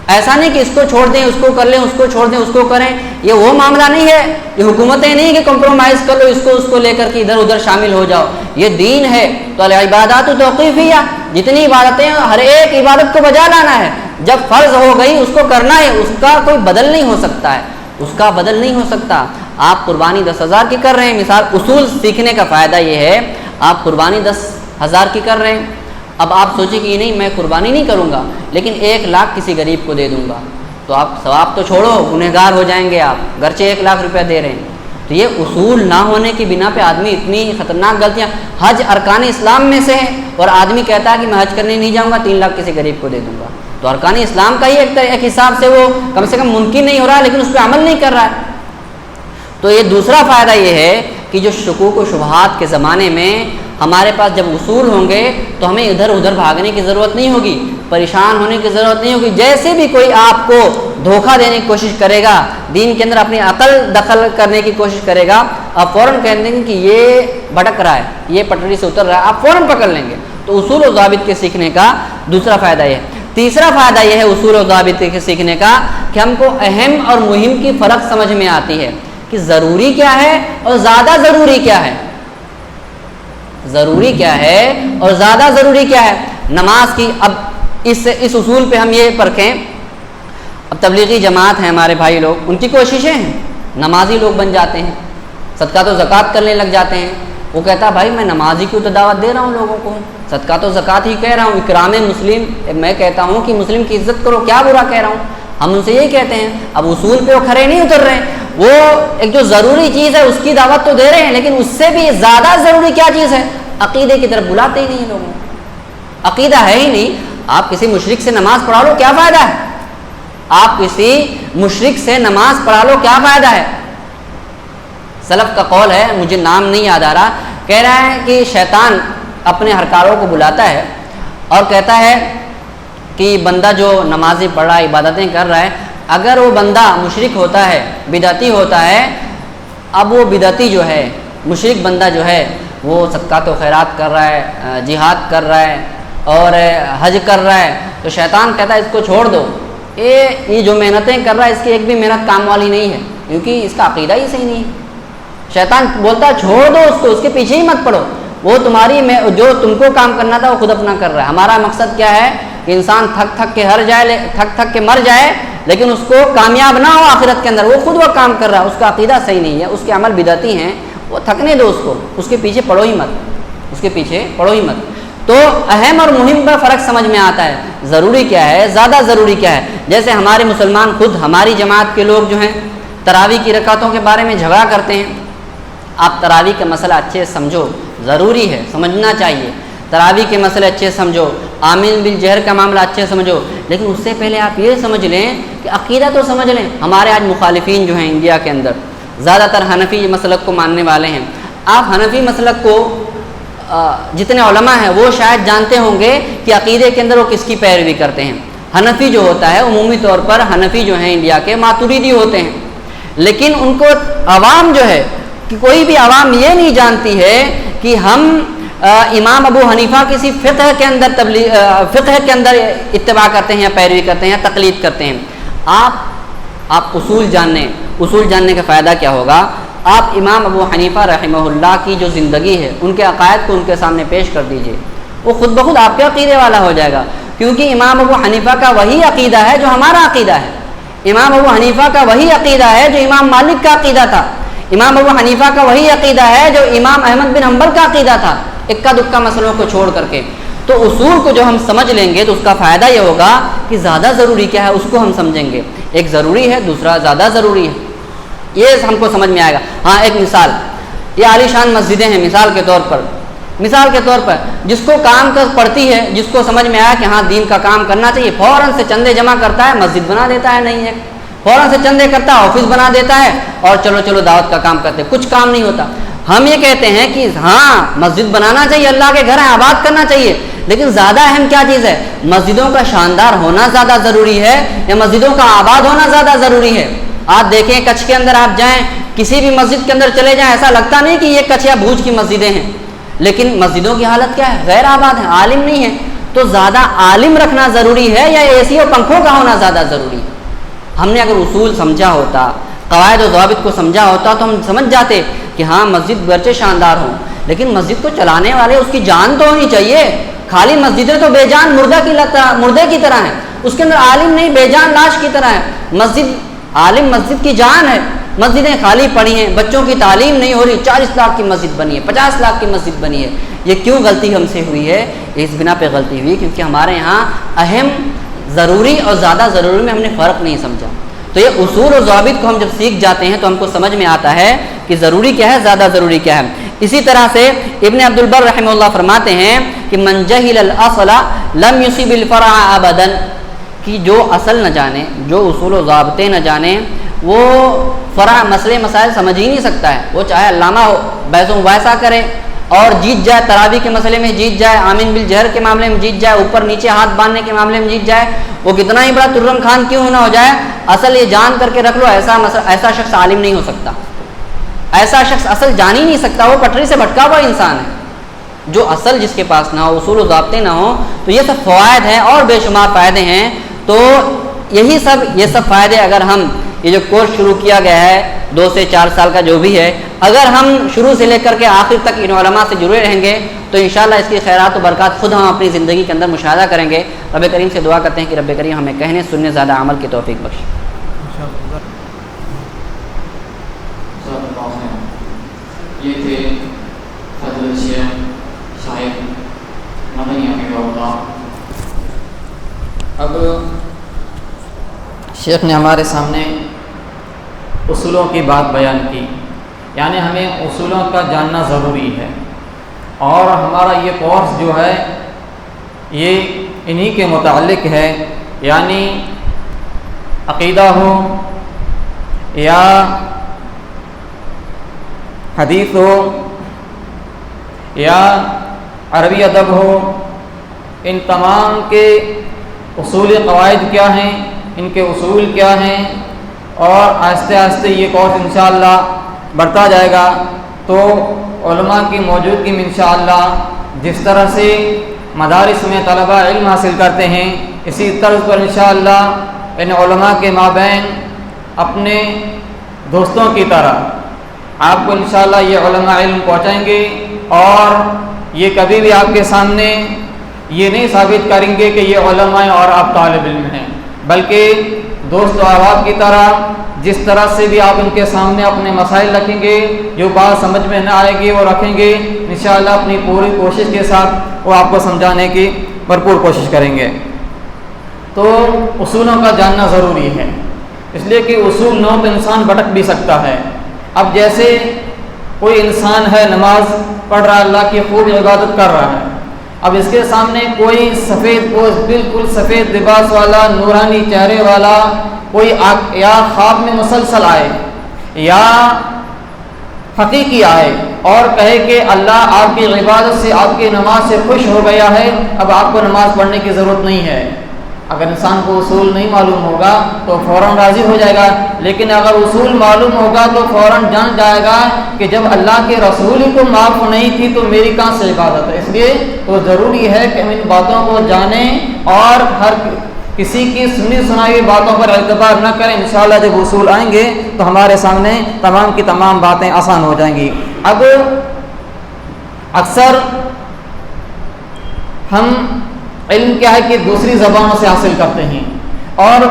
ایسا نہیں کہ اس کو چھوڑ دیں, اس کو کر لیں, اس کو چھوڑ دیں, اس کو کریں. یہ وہ معاملہ نہیں ہے, یہ حکومتیں نہیں کہ کمپرومائز کر لو, اس کو لے کر کے ادھر ادھر شامل ہو جاؤ. یہ دین ہے. تو العبادات توقیفیہ, جتنی عبادتیں ہیں ہر ایک عبادت کو بجا لانا ہے. جب فرض ہو گئی اس کو کرنا ہے, اس کا کوئی بدل نہیں ہو سکتا ہے, اس کا بدل نہیں ہو سکتا. آپ قربانی 10,000 کی کر رہے ہیں, مثال اصول سیکھنے کا فائدہ یہ ہے, آپ قربانی 10,000 کی کر رہے ہیں. اب آپ سوچیں کہ نہیں میں قربانی نہیں کروں گا لیکن 1 لاکھ کسی غریب کو دے دوں گا, تو آپ ثواب تو چھوڑو, گنہگار ہو جائیں گے آپ, گرچہ 1 لاکھ روپیہ دے رہے ہیں. تو یہ اصول نہ ہونے کی بنا پہ آدمی اتنی خطرناک غلطیاں. حج ارکان اسلام میں سے ہے اور آدمی کہتا ہے کہ میں حج کرنے نہیں جاؤں گا, 3 لاکھ کسی غریب کو دے دوں گا. تو ارکان اسلام کا ہی ایک حساب سے وہ کم سے کم ممکن نہیں ہو رہا ہے, لیکن اس پہ عمل نہیں کر رہا ہے. تو یہ دوسرا فائدہ یہ ہے کہ جو شکوک و شبہات کے زمانے میں ہمارے پاس جب اصول ہوں گے تو ہمیں ادھر ادھر بھاگنے کی ضرورت نہیں ہوگی, پریشان ہونے کی ضرورت نہیں ہوگی. جیسے بھی کوئی آپ کو دھوکہ دینے کی کوشش کرے گا, دین کے اندر اپنی عقل دخل کرنے کی کوشش کرے گا, آپ فوراً کہہ دیں گے کہ یہ بھٹک رہا ہے, یہ پٹری سے اتر رہا ہے, آپ فوراً پکڑ لیں گے. تو اصول و ضابط کے سیکھنے کا دوسرا فائدہ یہ ہے. تیسرا فائدہ یہ ہے اصول و ضابط کے سیکھنے کا کہ ہم کو اہم اور مہم کی فرق سمجھ میں آتی ہے کہ ضروری کیا ہے اور زیادہ ضروری کیا ہے. ضروری کیا ہے اور زیادہ ضروری کیا ہے. نماز کی اب اس اصول پہ ہم یہ پرکھیں. اب تبلیغی جماعت ہیں ہمارے بھائی لوگ, ان کی کوششیں ہیں, نمازی لوگ بن جاتے ہیں, صدقات و زکوٰۃ کرنے لگ جاتے ہیں. وہ کہتا ہے بھائی میں نمازی کیوں تو دعوت دے رہا ہوں لوگوں کو, صدقات و زکوٰۃ ہی کہہ رہا ہوں, اکرام مسلم, میں کہتا ہوں کہ مسلم کی عزت کرو, کیا برا کہہ رہا ہوں. ہم ان سے یہی کہتے ہیں. اب اصول پہ وہ کھڑے نہیں اتر رہے ہیں, وہ ایک جو ضروری چیز ہے اس کی دعوت تو دے رہے ہیں, لیکن اس سے بھی زیادہ ضروری کیا چیز ہے, عقیدے کی طرف بلاتے ہی نہیں لوگوں. عقیدہ ہے ہی نہیں. آپ کسی مشرک سے نماز پڑھا لو, کیا فائدہ ہے؟ آپ کسی مشرک سے نماز پڑھا لو, کیا فائدہ ہے؟ سلف کا قول ہے, مجھے نام نہیں یاد آ رہا, کہہ رہا ہے کہ شیطان اپنے ہرکاروں کو بلاتا ہے اور کہتا ہے کہ بندہ جو نمازیں پڑھ رہا ہے, عبادتیں کر رہا ہے, اگر وہ بندہ مشرک ہوتا ہے, بدعتی ہوتا ہے, اب وہ بدعتی جو ہے, مشرک بندہ جو ہے, وہ صدقات و خیرات کر رہا ہے, جہاد کر رہا ہے اور حج کر رہا ہے, تو شیطان کہتا ہے اس کو چھوڑ دو, یہ جو محنتیں کر رہا ہے اس کی ایک بھی محنت کام والی نہیں ہے, کیونکہ اس کا عقیدہ ہی صحیح نہیں ہے. شیطان بولتا ہے چھوڑ دو اس کو, اس کے پیچھے ہی مت پڑو, وہ تمہاری جو تم کو کام کرنا تھا وہ خود اپنا کر رہا ہے. ہمارا مقصد کیا ہے کہ انسان تھک تھک کے مر جائے, لیکن اس کو کامیاب نہ ہو آخرت کے اندر. وہ خود وہ کام کر رہا ہے, اس کا عقیدہ صحیح نہیں ہے, اس کے عمل بدعتی ہیں, وہ تھکنے دو اس کو, اس کے پیچھے پڑو ہی مت, اس کے پیچھے پڑو ہی مت. تو اہم اور مہم کا فرق سمجھ میں آتا ہے, ضروری کیا ہے, زیادہ ضروری کیا ہے. جیسے ہمارے مسلمان خود, ہماری جماعت کے لوگ جو ہیں تراویح کی رکعتوں کے بارے میں جھگڑا کرتے ہیں. آپ تراویح کا مسئلہ اچھے سے سمجھو, ضروری ہے, سمجھنا چاہیے. تراویح کے مسئلے اچھے سمجھو, آمین بالجہر کا معاملہ اچھے سمجھو, لیکن اس سے پہلے آپ یہ سمجھ لیں کہ عقیدہ تو سمجھ لیں. ہمارے آج مخالفین جو ہیں انڈیا کے اندر, زیادہ تر حنفی مسلک کو ماننے والے ہیں. آپ حنفی مسلک کو جتنے علماء ہیں وہ شاید جانتے ہوں گے کہ عقیدے کے اندر وہ کس کی پیروی کرتے ہیں. حنفی جو ہوتا ہے عمومی طور پر حنفی جو ہیں انڈیا کے ماتوریدی ہوتے ہیں، لیکن ان کو عوام جو ہے کہ کوئی بھی عوام یہ نہیں جانتی ہے کہ ہم امام ابو حنیفہ کسی فقہ کے اندر اتباع کرتے ہیں یا پیروی کرتے ہیں یا تقلید کرتے ہیں. آپ اصول جاننے کا فائدہ کیا ہوگا؟ آپ امام ابو حنیفہ رحمہ اللہ کی جو زندگی ہے ان کے عقائد کو ان کے سامنے پیش کر دیجئے، وہ خود بخود آپ کے عقیدے والا ہو جائے گا، کیونکہ امام ابو حنیفہ کا وہی عقیدہ ہے جو ہمارا عقیدہ ہے. امام ابو حنیفہ کا وہی عقیدہ ہے جو امام مالک کا عقیدہ تھا. امام ابو حنیفہ کا وہی عقیدہ ہے جو امام احمد بن حنبل کا عقیدہ تھا، اکا دکا مسئلوں کو چھوڑ کر کے. تو اصول کو جو ہم سمجھ لیں گے تو اس کا فائدہ یہ ہوگا کہ زیادہ ضروری کیا ہے اس کو ہم سمجھیں گے. ایک ضروری ہے، دوسرا زیادہ ضروری ہے، یہ ہم کو سمجھ میں آئے گا. ہاں ایک مثال، یہ عالی شان مسجدیں ہیں مثال کے طور پر جس کو کام کر پڑتی ہے، جس کو سمجھ میں آیا کہ ہاں دین کا کام کرنا چاہیے، فوراً سے چندے جمع کرتا ہے، مسجد بنا دیتا ہے. نہیں ہے، فوراً سے چندے کرتا ہے، آفس بنا دیتا ہے اور چلو دعوت کا کام کرتے، کچھ کام نہیں ہوتا. ہم یہ کہتے ہیں کہ ہاں مسجد بنانا چاہیے، اللہ کے گھر ہیں، آباد کرنا چاہیے، لیکن زیادہ اہم کیا چیز ہے؟ مسجدوں کا شاندار ہونا زیادہ ضروری ہے یا مسجدوں کا آباد ہونا زیادہ ضروری ہے؟ آپ دیکھیں کچھ کے اندر آپ جائیں، کسی بھی مسجد کے اندر چلے جائیں، ایسا لگتا نہیں کہ یہ کچھ یا بھوج کی مسجدیں ہیں، لیکن مسجدوں کی حالت کیا ہے؟ غیر آباد ہے، عالم نہیں ہے. تو زیادہ عالم رکھنا ضروری ہے یا اے سی اور پنکھوں کا ہونا زیادہ ضروری ہے؟ ہم نے اگر اصول سمجھا ہوتا، قواعد و ضوابط کو سمجھا ہوتا تو ہم سمجھ جاتے کہ ہاں مسجد گرچہ شاندار ہوں لیکن مسجد کو چلانے والے اس کی جان تو ہونی چاہیے. خالی مسجدیں تو بے جان مردے کی طرح ہیں، اس کے اندر عالم نہیں، بے جان لاش کی طرح ہے. عالم مسجد کی جان ہے. مسجدیں خالی پڑی ہیں، بچوں کی تعلیم نہیں ہو رہی، 40 لاکھ کی مسجد بنی ہے، 50 لاکھ کی مسجد بنی ہے. یہ کیوں غلطی ہم سے ہوئی ہے؟ اس بنا پہ غلطی ہوئی کیونکہ ہمارے یہاں اہم، ضروری اور زیادہ ضروری میں ہم نے فرق نہیں سمجھا. تو یہ اصول اور ضوابط کو ہم جب سیکھ جاتے ہیں تو ہم کو سمجھ میں آتا ہے کہ ضروری کیا ہے، زیادہ ضروری کیا ہے. اسی طرح سے ابن عبد البر رحمہ اللہ فرماتے ہیں کہ من جہل الاصل لم یصب الفرع ابدا، کہ جو اصل نہ جانے، جو اصول و ضابطے نہ جانے، وہ فرع مسئلے مسائل سمجھ ہی نہیں سکتا ہے. وہ چاہے علامہ ہو، بحث و مباحثہ کرے اور جیت جائے، تراویح کے مسئلے میں جیت جائے، آمین بالجہر کے معاملے میں جیت جائے، اوپر نیچے ہاتھ باندھنے کے معاملے میں جیت جائے، وہ کتنا ہی بڑا ترم خان کیوں نہ ہو جائے، اصل یہ جان کر کے رکھ لو، ایسا شخص عالم نہیں ہو سکتا. ایسا شخص اصل جان ہی نہیں سکتا، وہ پٹری سے بھٹکا ہوا انسان ہے. جو اصل جس کے پاس نہ ہو، اصول و ضابطے نہ ہو، تو یہ سب فوائد ہیں اور بے شمار فائدے ہیں. تو یہ سب فائدے اگر ہم، یہ جو کورس شروع کیا گیا ہے 2 سے 4 سال کا جو بھی ہے، اگر ہم شروع سے لے کر کے آخر تک ان علماء سے جڑے رہیں گے تو انشاءاللہ اس کی خیرات و برکات خود ہم اپنی زندگی کے اندر مشاہدہ کریں گے. رب کریم سے دعا کرتے ہیں کہ رب کریم ہمیں کہنے سننے زیادہ عمل کی توفیق بخشے. یہ تھے فضل شیخ صاحب مدنی حفظہ اللہ. اب شیخ نے ہمارے سامنے اصولوں کی بات بیان کی، یعنی ہمیں اصولوں کا جاننا ضروری ہے، اور ہمارا یہ کورس جو ہے یہ انہی کے متعلق ہے. یعنی عقیدہ ہو یا حدیث ہو یا عربی ادب ہو، ان تمام کے اصول قواعد کیا ہیں، ان کے اصول کیا ہیں، اور آہستہ آہستہ یہ کورس انشاءاللہ بڑھتا جائے گا. تو علماء کی موجودگی میں انشاءاللہ جس طرح سے مدارس میں طلبہ علم حاصل کرتے ہیں، اسی طرز پر انشاءاللہ ان علماء کے مابین اپنے دوستوں کی طرح آپ کو انشاءاللہ یہ علماء علم پہنچائیں گے، اور یہ کبھی بھی آپ کے سامنے یہ نہیں ثابت کریں گے کہ یہ علماء اور آپ طالب علم ہیں، بلکہ دوست و احباب کی طرح جس طرح سے بھی آپ ان کے سامنے اپنے مسائل رکھیں گے، جو بات سمجھ میں نہ آئے گی وہ رکھیں گے، انشاءاللہ اپنی پوری کوشش کے ساتھ وہ آپ کو سمجھانے کی بھرپور کوشش کریں گے. تو اصولوں کا جاننا ضروری ہے، اس لیے کہ اصول نہ ہو تو انسان بھٹک بھی سکتا ہے. اب جیسے کوئی انسان ہے نماز پڑھ رہا ہے، اللہ کی خوب عبادت کر رہا ہے، اب اس کے سامنے کوئی سفید پوش، بالکل سفید لباس والا، نورانی چہرے والا کوئی یا خواب میں مسلسل آئے یا حقیقی آئے اور کہے کہ اللہ آپ کی عبادت سے، آپ کی نماز سے خوش ہو گیا ہے، اب آپ کو نماز پڑھنے کی ضرورت نہیں ہے۔ اگر انسان کو اصول نہیں معلوم ہوگا تو فوراً راضی ہو جائے گا، لیکن اگر اصول معلوم ہوگا تو فوراً جان جائے گا کہ جب اللہ کے رسول ہی کو معاف نہیں تھی تو میری کہاں سے عبادت ہے۔ اس لیے تو ضروری ہے کہ ہم ان باتوں کو جانیں اور ہر کسی کی سنی سنائی ہوئی باتوں پر اعتبار نہ کریں۔ انشاءاللہ جب اصول آئیں گے تو ہمارے سامنے تمام کی تمام باتیں آسان ہو جائیں گی۔ اب اکثر ہم علم کیا ہے کہ دوسری زبانوں سے حاصل کرتے ہیں، اور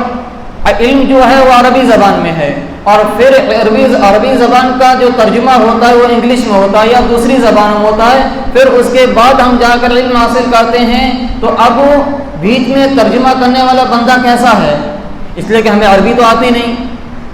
علم جو ہے وہ عربی زبان میں ہے، اور پھر عربی زبان کا جو ترجمہ ہوتا ہے وہ انگلش میں ہوتا ہے یا دوسری زبانوں میں ہوتا ہے، پھر اس کے بعد ہم جا کر علم حاصل کرتے ہیں۔ تو اب بیچ میں ترجمہ کرنے والا بندہ کیسا ہے؟ اس لیے کہ ہمیں عربی تو آتی نہیں،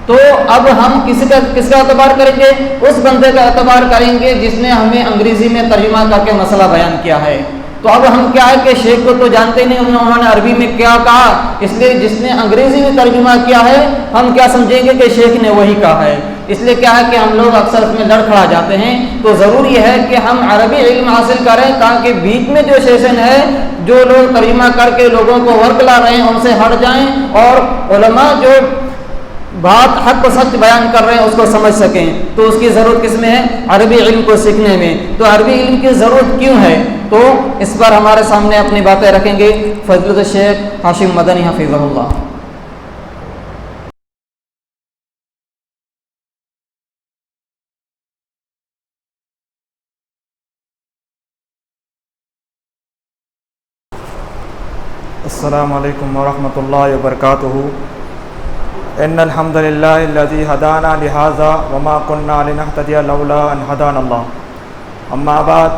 تو اب ہم کس کا اعتبار کریں گے؟ اس بندے کا اعتبار کریں گے جس نے ہمیں انگریزی میں ترجمہ کر کے مسئلہ بیان کیا ہے۔ تو اب ہم کیا ہے کہ شیخ کو تو جانتے نہیں انہوں نے عربی میں کیا کہا، اس لیے جس نے انگریزی میں ترجمہ کیا ہے ہم کیا سمجھیں گے کہ شیخ نے وہی کہا ہے۔ اس لیے کیا ہے کہ ہم لوگ اکثر اس میں لڑکھڑا جاتے ہیں۔ تو ضروری ہے کہ ہم عربی علم حاصل کریں تاکہ بیچ میں جو سیشن ہے، جو لوگ ترجمہ کر کے لوگوں کو ورکلا رہے ہیں ان سے ہٹ جائیں، اور علماء جو بات حق و سچ بیان کر رہے ہیں اس کو سمجھ سکیں۔ تو اس کی ضرورت کس میں ہے؟ عربی علم کو سیکھنے میں۔ تو عربی علم کی ضرورت کیوں ہے؟ تو اس پر ہمارے سامنے اپنی باتیں رکھیں گے فضیلت الشیخ ہاشم مدنی حفظہ اللہ۔ السلام علیکم ورحمۃ اللہ وبرکاتہ۔ ان الحمد للہ الذی ہدانا لہذا وما كنا لنہتدی لولا ان ہدانا اللہ، اما بعد،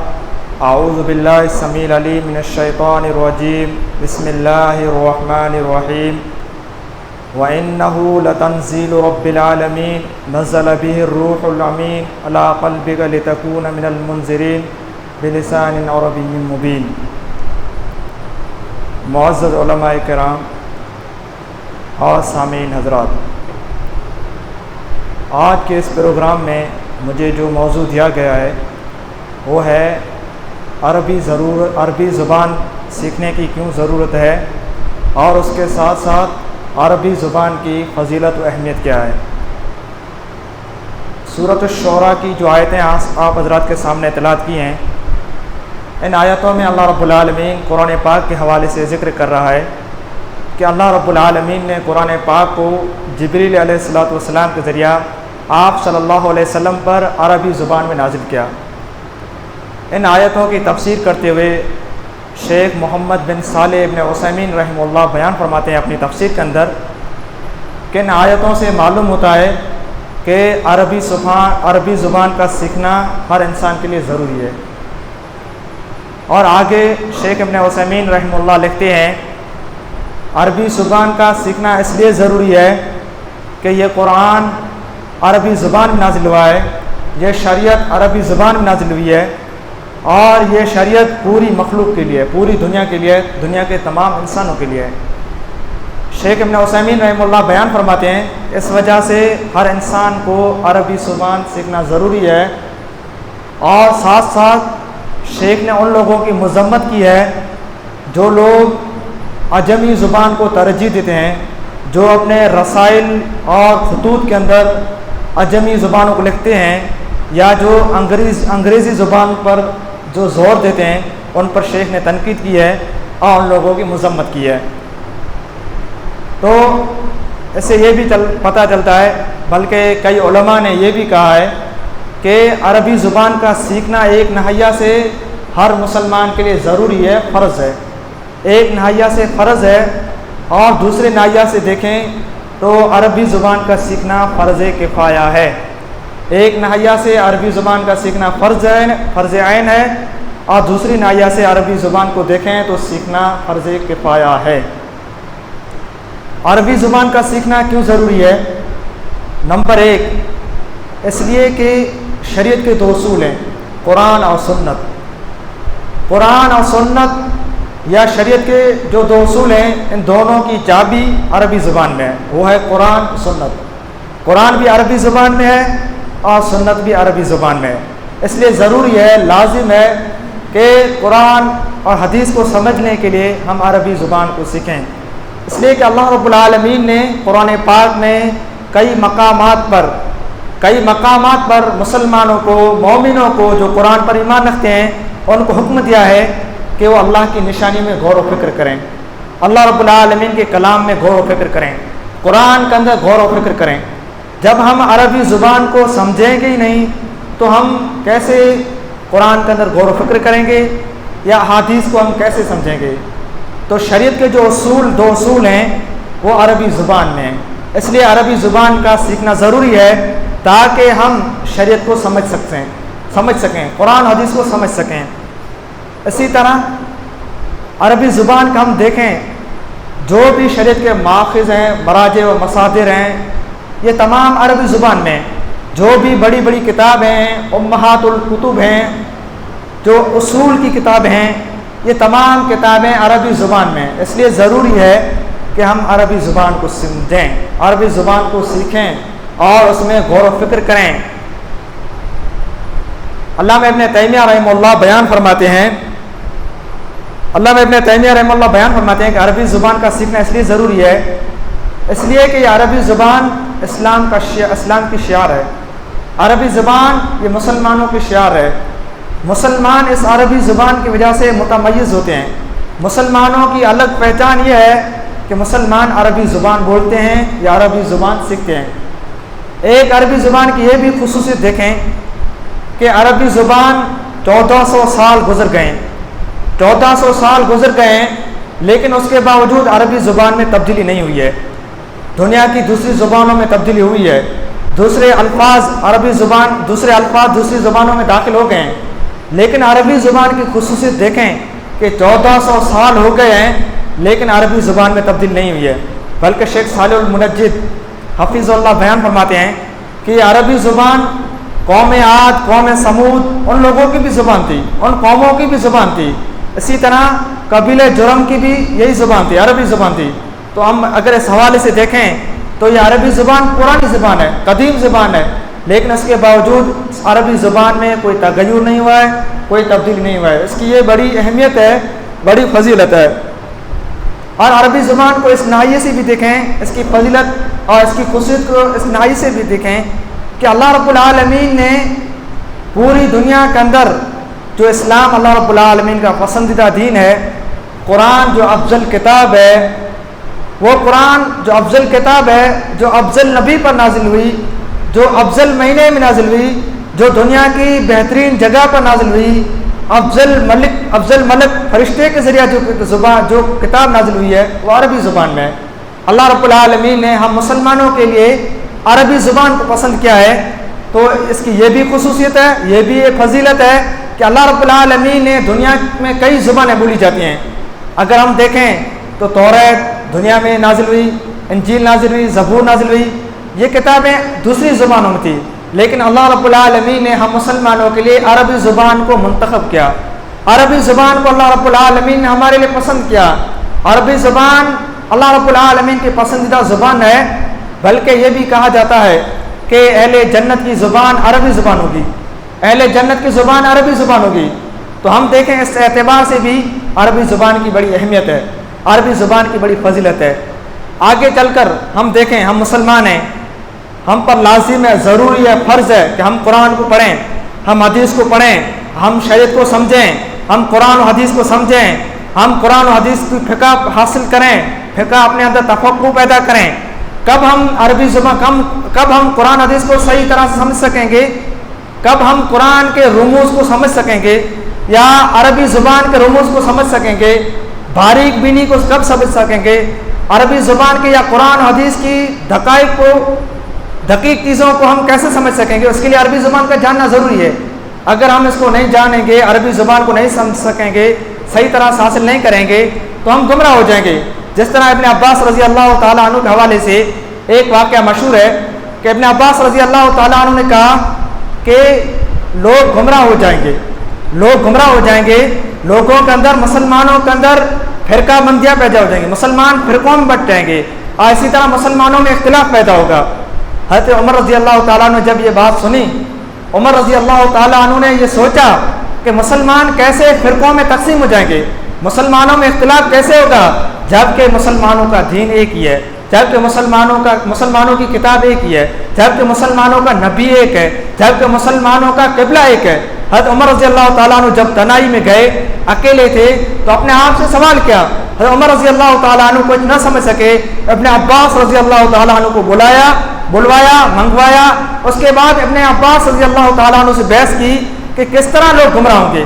اعوذ باللہ السمیع العلیم من الشیطان الرجیم، بسم اللہ الرحمن الرحیم، وَإِنَّهُ لَتَنزِيلُ رَبِّ الْعَالَمِينَ نَزَّلَ بِهِ الرُّوحُ الْأَمِينُ عَلَىٰ قَلْبِكَ لِتَكُونَ مِنَ الْمُنذِرِينَ بِلِسَانٍ عَرَبِيٍّ مُبِينٍ۔ معزز علماء کرام اور سامعین حضرات، آج کے اس پروگرام میں مجھے جو موضوع دیا گیا ہے وہ ہے عربی زبان سیکھنے کی کیوں ضرورت ہے، اور اس کے ساتھ ساتھ عربی زبان کی فضیلت و اہمیت کیا ہے۔ سورۃ الشعراء کی جو آیتیں آپ حضرات کے سامنے اطلاعات کی ہیں، ان آیتوں میں اللہ رب العالمین قرآن پاک کے حوالے سے ذکر کر رہا ہے کہ اللہ رب العالمین نے قرآن پاک کو جبریل علیہ الصلوۃ والسلام کے ذریعہ آپ صلی اللہ علیہ وسلم پر عربی زبان میں نازل کیا۔ ان آیتوں کی تفسیر کرتے ہوئے شیخ محمد بن صالح ابن عثیمین رحمہ اللہ بیان فرماتے ہیں اپنی تفسیر کے اندر کہ ان آیتوں سے معلوم ہوتا ہے کہ عربی زبان کا سیکھنا ہر انسان کے لیے ضروری ہے۔ اور آگے شیخ ابن عثیمین رحمہ اللہ لکھتے ہیں، عربی زبان کا سیکھنا اس لیے ضروری ہے کہ یہ قرآن عربی زبان میں نازل ہوا ہے، یہ شریعت عربی زبان میں نازل ہوئی ہے، اور یہ شریعت پوری مخلوق کے لیے، پوری دنیا کے لیے، دنیا کے تمام انسانوں کے لیے ہے۔ شیخ ابن عثیمین رحمہ اللہ بیان فرماتے ہیں اس وجہ سے ہر انسان کو عربی زبان سیکھنا ضروری ہے، اور ساتھ ساتھ شیخ نے ان لوگوں کی مذمت کی ہے جو لوگ عجمی زبان کو ترجیح دیتے ہیں، جو اپنے رسائل اور خطوط کے اندر عجمی زبانوں کو لکھتے ہیں، یا جو انگریزی زبان پر جو زور دیتے ہیں، ان پر شیخ نے تنقید کی ہے اور ان لوگوں کی مذمت کی ہے۔ تو اس سے یہ بھی پتہ چلتا ہے، بلکہ کئی علماء نے یہ بھی کہا ہے کہ عربی زبان کا سیکھنا ایک ناحیہ سے ہر مسلمان کے لیے ضروری ہے، فرض ہے۔ ایک ناحیہ سے فرض ہے، اور دوسرے ناحیہ سے دیکھیں تو عربی زبان کا سیکھنا فرض کفایہ ہے۔ ایک ناحیہ سے عربی زبان کا سیکھنا فرض عین ہے، اور دوسری ناحیہ سے عربی زبان کو دیکھیں تو سیکھنا فرض کفایہ ہے۔ عربی زبان کا سیکھنا کیوں ضروری ہے؟ نمبر ایک، اس لیے کہ شریعت کے دو اصول ہیں، قرآن اور سنت۔ قرآن اور سنت یا شریعت کے جو دو اصول ہیں، ان دونوں کی چابی عربی زبان میں ہے، وہ ہے قرآن سنت۔ قرآن بھی عربی زبان میں ہے اور سنت بھی عربی زبان میں ہے، اس لیے ضروری ہے، لازم ہے کہ قرآن اور حدیث کو سمجھنے کے لیے ہم عربی زبان کو سیکھیں، اس لیے کہ اللہ رب العالمین نے قرآن پاک میں کئی مقامات پر مسلمانوں کو، مومنوں کو جو قرآن پر ایمان رکھتے ہیں، ان کو حکم دیا ہے کہ وہ اللہ کی نشانی میں غور و فکر کریں، اللہ رب العالمین کے کلام میں غور و فکر کریں، قرآن کے اندر غور و فکر کریں۔ جب ہم عربی زبان کو سمجھیں گے ہی نہیں تو ہم کیسے قرآن کے اندر غور و فکر کریں گے یا حدیث کو ہم کیسے سمجھیں گے؟ تو شریعت کے جو دو اصول ہیں وہ عربی زبان میں ہیں، اس لیے عربی زبان کا سیکھنا ضروری ہے تاکہ ہم شریعت کو سمجھ سکیں، قرآن حدیث کو سمجھ سکیں۔ اسی طرح عربی زبان کا ہم دیکھیں، جو بھی شریعت کے ماخذ ہیں، مراجع و مصادر ہیں، یہ تمام عربی زبان میں، جو بھی بڑی بڑی کتابیں ہیں، امہات الکتب ہیں، جو اصول کی کتابیں ہیں، یہ تمام کتابیں عربی زبان میں ہیں، اس لیے ضروری ہے کہ ہم عربی زبان کو سمجھیں، عربی زبان کو سیکھیں اور اس میں غور و فکر کریں۔ علامہ ابن تیمیہ رحمہ اللہ بیان فرماتے ہیں کہ عربی زبان کا سیکھنا اس لیے ضروری ہے، اس لیے کہ یہ عربی زبان اسلام کی شعار ہے، عربی زبان یہ مسلمانوں کی شعار ہے، مسلمان اس عربی زبان کی وجہ سے متمیز ہوتے ہیں، مسلمانوں کی الگ پہچان یہ ہے کہ مسلمان عربی زبان بولتے ہیں یا عربی زبان سیکھتے ہیں۔ ایک عربی زبان کی یہ بھی خصوصیت دیکھیں کہ عربی زبان 1400 سال گزر گئے، لیکن اس کے باوجود عربی زبان میں تبدیلی نہیں ہوئی ہے، دنیا کی دوسری زبانوں میں تبدیلی ہوئی ہے، دوسرے الفاظ دوسری زبانوں میں داخل ہو گئے ہیں، لیکن عربی زبان کی خصوصیت دیکھیں کہ 1400 سال ہو گئے ہیں لیکن عربی زبان میں تبدیل نہیں ہوئی ہے، بلکہ شیخ صالح المنجد حفیظ اللہ بیان فرماتے ہیں کہ یہ عربی زبان قوم عاد، قوم سمود، ان لوگوں کی بھی زبان تھی، ان قوموں کی بھی زبان تھی، اسی طرح قبیلہ جرم کی بھی یہی زبان تھی، عربی زبان تھی۔ تو ہم اگر اس حوالے سے دیکھیں تو یہ عربی زبان پرانی زبان ہے، قدیم زبان ہے، لیکن اس کے باوجود عربی زبان میں کوئی تغیر نہیں ہوا ہے، کوئی تبدیلی نہیں ہوا ہے، اس کی یہ بڑی اہمیت ہے، بڑی فضیلت ہے۔ اور عربی زبان کو اس ناحیے سے بھی دیکھیں، اس کی فضیلت اور اس کی خصوصیت کو اس ناحیے سے بھی دیکھیں کہ اللہ رب العالمین نے پوری دنیا کے اندر جو اسلام اللہ رب العالمین کا پسندیدہ دین ہے، قرآن جو افضل کتاب ہے، وہ قرآن جو افضل کتاب ہے، جو افضل نبی پر نازل ہوئی، جو افضل مہینے میں نازل ہوئی، جو دنیا کی بہترین جگہ پر نازل ہوئی، افضل ملک فرشتے کے ذریعہ جو کتاب نازل ہوئی ہے وہ عربی زبان میں ہے۔ اللہ رب العالمین نے ہم مسلمانوں کے لیے عربی زبان کو پسند کیا ہے، تو اس کی یہ بھی خصوصیت ہے، یہ بھی ایک فضیلت ہے کہ اللہ رب العالمین نے دنیا میں کئی زبانیں بولی جاتی ہیں۔ اگر ہم دیکھیں تو توریت دنیا میں نازل ہوئی، انجیل نازل ہوئی، زبور نازل ہوئی، یہ کتابیں دوسری زبانوں میں تھیں، لیکن اللہ رب العالمین نے ہم مسلمانوں کے لیے عربی زبان کو منتخب کیا، عربی زبان کو اللہ رب العالمین نے ہمارے لیے پسند کیا۔ عربی زبان اللہ رب العالمین کی پسندیدہ زبان ہے، بلکہ یہ بھی کہا جاتا ہے کہ اہل جنت کی زبان عربی زبان ہوگی، اہل جنت کی زبان عربی زبان ہوگی۔ تو ہم دیکھیں اس اعتبار سے بھی عربی زبان کی بڑی اہمیت ہے، عربی زبان کی بڑی فضیلت ہے۔ آگے چل کر ہم دیکھیں، ہم مسلمان ہیں، ہم پر لازم ہے، ضروری ہے، فرض ہے کہ ہم قرآن کو پڑھیں، ہم حدیث کو پڑھیں، ہم شریعت کو سمجھیں، ہم قرآن و حدیث کو سمجھیں، ہم قرآن و حدیث کی فقہ حاصل کریں، فقہ اپنے اندر تفقہ پیدا کریں۔ کب ہم قرآن حدیث کو صحیح طرح سے سمجھ سکیں گے، کب ہم قرآن کے رموز کو سمجھ سکیں گے یا عربی زبان کے رموز کو سمجھ سکیں گے، باریک بینی کو کب سمجھ سکیں گے، عربی زبان کے یا قرآن حدیث کی دقیق چیزوں کو ہم کیسے سمجھ سکیں گے؟ اس کے لیے عربی زبان کا جاننا ضروری ہے۔ اگر ہم اس کو نہیں جانیں گے، عربی زبان کو نہیں سمجھ سکیں گے، صحیح طرح سے حاصل نہیں کریں گے تو ہم گمراہ ہو جائیں گے۔ جس طرح ابن عباس رضی اللہ تعالیٰ عنہ کے حوالے سے ایک واقعہ مشہور ہے کہ ابن عباس رضی اللہ تعالیٰ عنہ نے کہا کہ لوگ گمراہ ہو جائیں گے، لوگوں کے اندر، مسلمانوں کے اندر فرقہ بندیاں پیدا ہو جائیں گے، مسلمان فرقوں میں بٹ جائیں گے، اور اسی طرح مسلمانوں میں اختلاف پیدا ہوگا۔ حضرت عمر رضی اللہ تعالیٰ عنہ جب یہ بات سنی، عمر رضی اللہ تعالیٰ عنہ نے یہ سوچا کہ مسلمان کیسے فرقوں میں تقسیم ہو جائیں گے، مسلمانوں میں اختلاف کیسے ہوگا، جبکہ مسلمانوں کا دین ایک ہی ہے، جبکہ مسلمانوں کی کتاب ایک ہی ہے، جبکہ مسلمانوں کا نبی ایک ہے، جبکہ مسلمانوں کا قبلہ ایک ہے۔ حضرت عمر رضی اللہ تعالیٰ عنہ جب تنہائی میں گئے، اکیلے تھے، تو اپنے آپ سے سوال کیا۔ حضرت عمر رضی اللہ تعالیٰ عنہ کچھ نہ سمجھ سکے، اپنے عباس رضی اللہ تعالیٰ عنہ کو بلوایا، منگوایا، اس کے بعد اپنے عباس رضی اللہ تعالیٰ عنہ سے بحث کی کہ کس طرح لوگ گمراہ ہوں گے،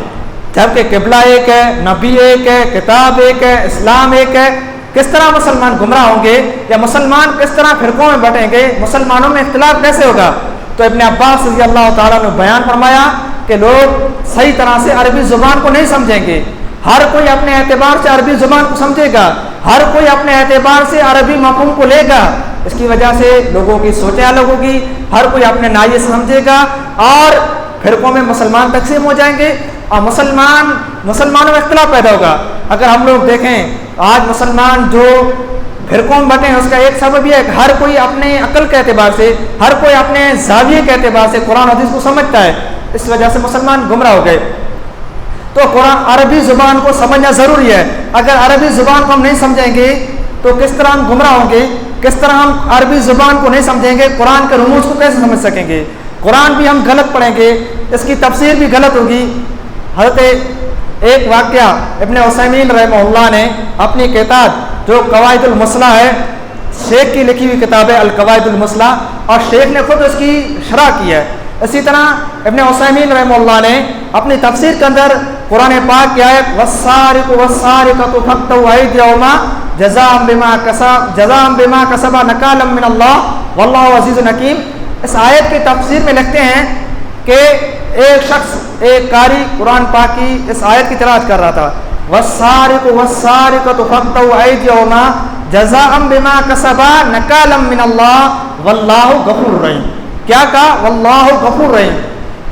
جبکہ قبلہ ایک ہے، نبی ایک ہے، کتاب ایک ہے، اسلام ایک ہے، کس طرح مسلمان گمراہ ہوں گے، یا مسلمان کس طرح فرقوں میں بٹیں گے، مسلمانوں میں اختلاف کیسے ہوگا۔ تو ابن عباس رضی اللہ تعالیٰ نے بیان فرمایا کہ لوگ صحیح طرح سے عربی زبان کو نہیں سمجھیں گے، ہر کوئی اپنے اعتبار سے عربی زبان کو سمجھے گا، ہر کوئی اپنے اعتبار سے عربی مفہوم کو لے گا، اس کی وجہ سے لوگوں کی سوچیں الگ ہوگی، ہر کوئی اپنے نائے سے سمجھے گا، اور فرقوں میں مسلمان تقسیم ہو جائیں گے، اور مسلمانوں میں اختلاف پیدا ہوگا۔ اگر ہم لوگ دیکھیں آج مسلمان جو فرقوں میں بٹے ہیں، اس کا ایک سبب یہ ہے کہ ہر کوئی اپنے عقل کے اعتبار سے، ہر کوئی اپنے زاویے کے اعتبار سے قرآن حدیث کو سمجھتا ہے، اس وجہ سے مسلمان گمراہ ہو گئے۔ تو قرآن عربی زبان کو سمجھنا ضروری ہے، اگر عربی زبان کو ہم نہیں سمجھیں گے تو کس طرح ہم گمراہ ہوں گے، کس طرح ہم عربی زبان کو نہیں سمجھیں گے، قرآن کے رموز کو کیسے سمجھ سکیں گے، قرآن بھی ہم غلط پڑھیں گے، اس کی تفسیر بھی غلط ہوگی۔ حضرت ایک واقعہ ابن عثیمین رحمہ اللہ نے اپنی کتاب جو قواعد المصلح ہے، شیخ کی لکھی ہوئی کتاب ہے القواعد المصلح، اور شیخ نے خود اس کی شرح کی ہے۔ اسی طرح ابن عثیمین رحمہ اللہ نے اپنی تفسیر کے اندر قرآن پاک کی آیت والسارق والسارقۃ فاقطعوا ایدیہما جزاء بما کسبا نکالا من اللہ واللہ عزیز حکیم، اس آیت کی تفسیر میں لکھتے ہیں کہ ایک شخص، ایک قاری قرآن پاک کی اس آیت کی تلاش کر رہا تھا، والسارق والسارقۃ فاقطعوا ایدیہما جزاء بما کسبا نکالا من اللہ واللہ غفور رحیم۔ کیا کہا؟ واللہ غفور رحیم۔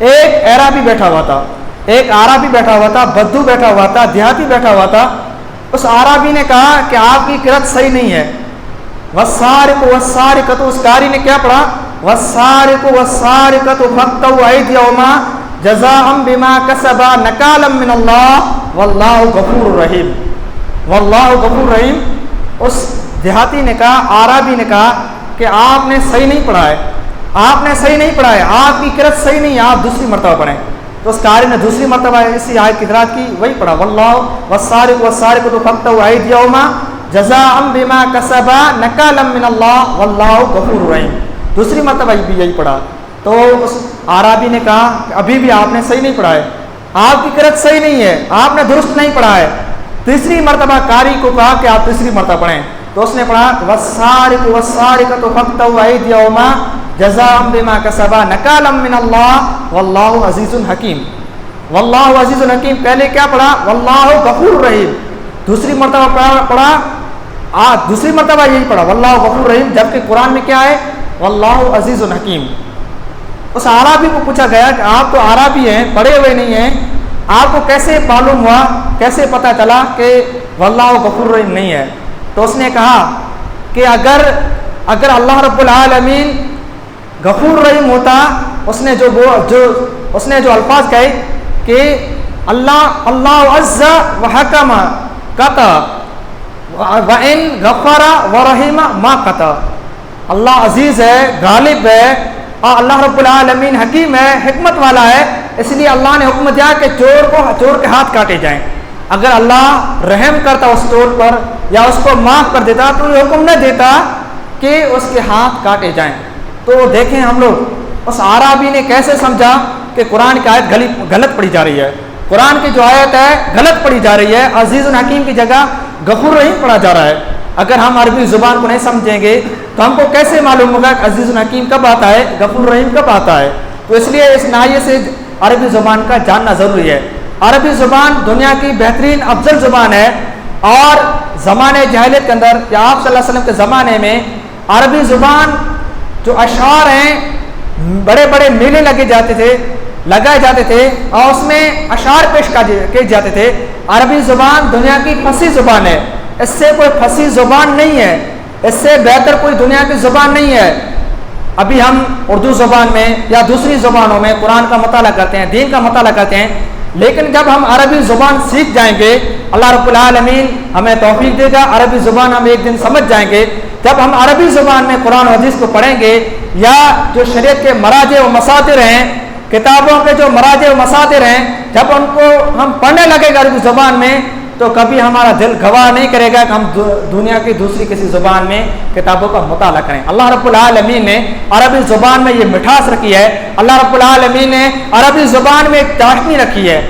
ایک اعرابی بیٹھا ہوا تھا، ایک عربی بیٹھا ہوا تھا، بدو بیٹھا ہوا تھا، دیہاتی بیٹھا ہوا تھا۔ اس عربی نے کہا کہ آپ کی قرأت صحیح نہیں ہے، والسارق والسارقۃ، اس قاری نے کیا پڑھا؟ والسارق والسارقۃ فاقطعوا ایدیہما جزاء بما کسبا نکالا من اللہ واللہ غفور رحیم، واللہ غفور رحیم۔ اس دیہاتی نے کہا، عربی نے کہا کہ آپ نے صحیح نہیں پڑھا ہے، آپ نے صحیح نہیں پڑھا ہے، آپ کی قرأت صحیح نہیں ہے، آپ دوسری مرتبہ پڑھیں۔ تو اس قاری نے دوسری مرتبہ اسی آیت کی قرأت کی، وہی پڑھا واللہ والسارق والسارقۃ فاقطعوا ایدیہما جزاء بما کسبا نکالا من اللہ واللہ غفور رحیم، دوسری مرتبہ بھی یہی پڑھا۔ تو اس عربی نے کہا کہ ابھی بھی آپ نے صحیح نہیں پڑھا ہے، آپ کی قرأت صحیح نہیں ہے، آپ نے درست نہیں پڑھا ہے۔ تیسری مرتبہ قاری کو کہا کہ آپ تیسری مرتبہ پڑھیں، تو اس نے پڑھا والسارق والسارقۃ فاقطعوا ایدیہما جزاء بما کسبا نکالا من اللہ واللہ عزیز حکیم، واللہ عزیز حکیم۔ پہلے کیا پڑھا؟ واللہ غفور رحیم، دوسری مرتبہ پڑھا، دوسری مرتبہ یہی پڑھا واللہ غفور رحیم، جبکہ قرآن میں کیا ہے؟ واللہ عزیز حکیم۔ اس عربی کو پوچھا گیا کہ آپ تو عربی ہیں، پڑھے ہوئے نہیں ہیں، آپ کو کیسے معلوم ہوا، کیسے پتہ چلا کہ واللہ غفور رحیم نہیں ہے؟ تو اس نے کہا کہ اگر اللہ رب العالمین غفور رحیم ہوتا، اس نے جو الفاظ کہے کہ اللہ عز و حکم قطع وَإِن غفر ورحم ما قطع، اللہ عزیز ہے، غالب ہے، اور اللہ رب العالمین حکیم ہے، حکمت والا ہے، اس لیے اللہ نے حکم دیا کہ چور کے ہاتھ کاٹے جائیں۔ اگر اللہ رحم کرتا اس چور پر یا اس کو معاف کر دیتا تو یہ حکم نہ دیتا کہ اس کے ہاتھ کاٹے جائیں۔ تو دیکھیں ہم لوگ اس عربی نے کیسے سمجھا کہ قرآن کی آیت غلط پڑھی جا رہی ہے، قرآن کی جو آیت ہے غلط پڑھی جا رہی ہے، عزیز الحکیم کی جگہ غفور رحیم پڑھا جا رہا ہے۔ اگر ہم عربی زبان کو نہیں سمجھیں گے تو ہم کو کیسے معلوم ہوگا کہ عزیز الحکیم کب آتا ہے، غفور رحیم کب آتا ہے؟ تو اس لیے اس ناحیے سے عربی زبان کا جاننا ضروری ہے۔ عربی زبان دنیا کی بہترین افضل زبان ہے، اور زمانے جاہلیت کے اندر یا آپ صلی اللہ علیہ وسلم کے زمانے میں عربی زبان جو اشعار ہیں، بڑے بڑے میلے لگائے جاتے تھے اور اس میں اشعار پیش کیے جاتے تھے۔ عربی زبان دنیا کی فصیح زبان ہے، اس سے کوئی فصیح زبان نہیں ہے، اس سے بہتر کوئی دنیا کی زبان نہیں ہے۔ ابھی ہم اردو زبان میں یا دوسری زبانوں میں قرآن کا مطالعہ کرتے ہیں، دین کا مطالعہ کرتے ہیں، لیکن جب ہم عربی زبان سیکھ جائیں گے، اللہ رب العالمین ہمیں توفیق دے گا، عربی زبان ہم ایک دن سمجھ جائیں گے، جب ہم عربی زبان میں قرآن و حدیث کو پڑھیں گے یا جو شریعت کے مراجع و مصادر ہیں، کتابوں کے جو مراجع و مصادر ہیں، جب ان کو ہم پڑھنے لگے گا عربی زبان میں تو کبھی ہمارا دل گواہ نہیں کرے گا کہ ہم دنیا کی دوسری کسی زبان میں کتابوں کا مطالعہ کریں۔ اللہ رب العالمین نے عربی زبان میں یہ مٹھاس رکھی ہے، اللہ رب العالمین نے عربی زبان میں ایک چاشنی رکھی ہے۔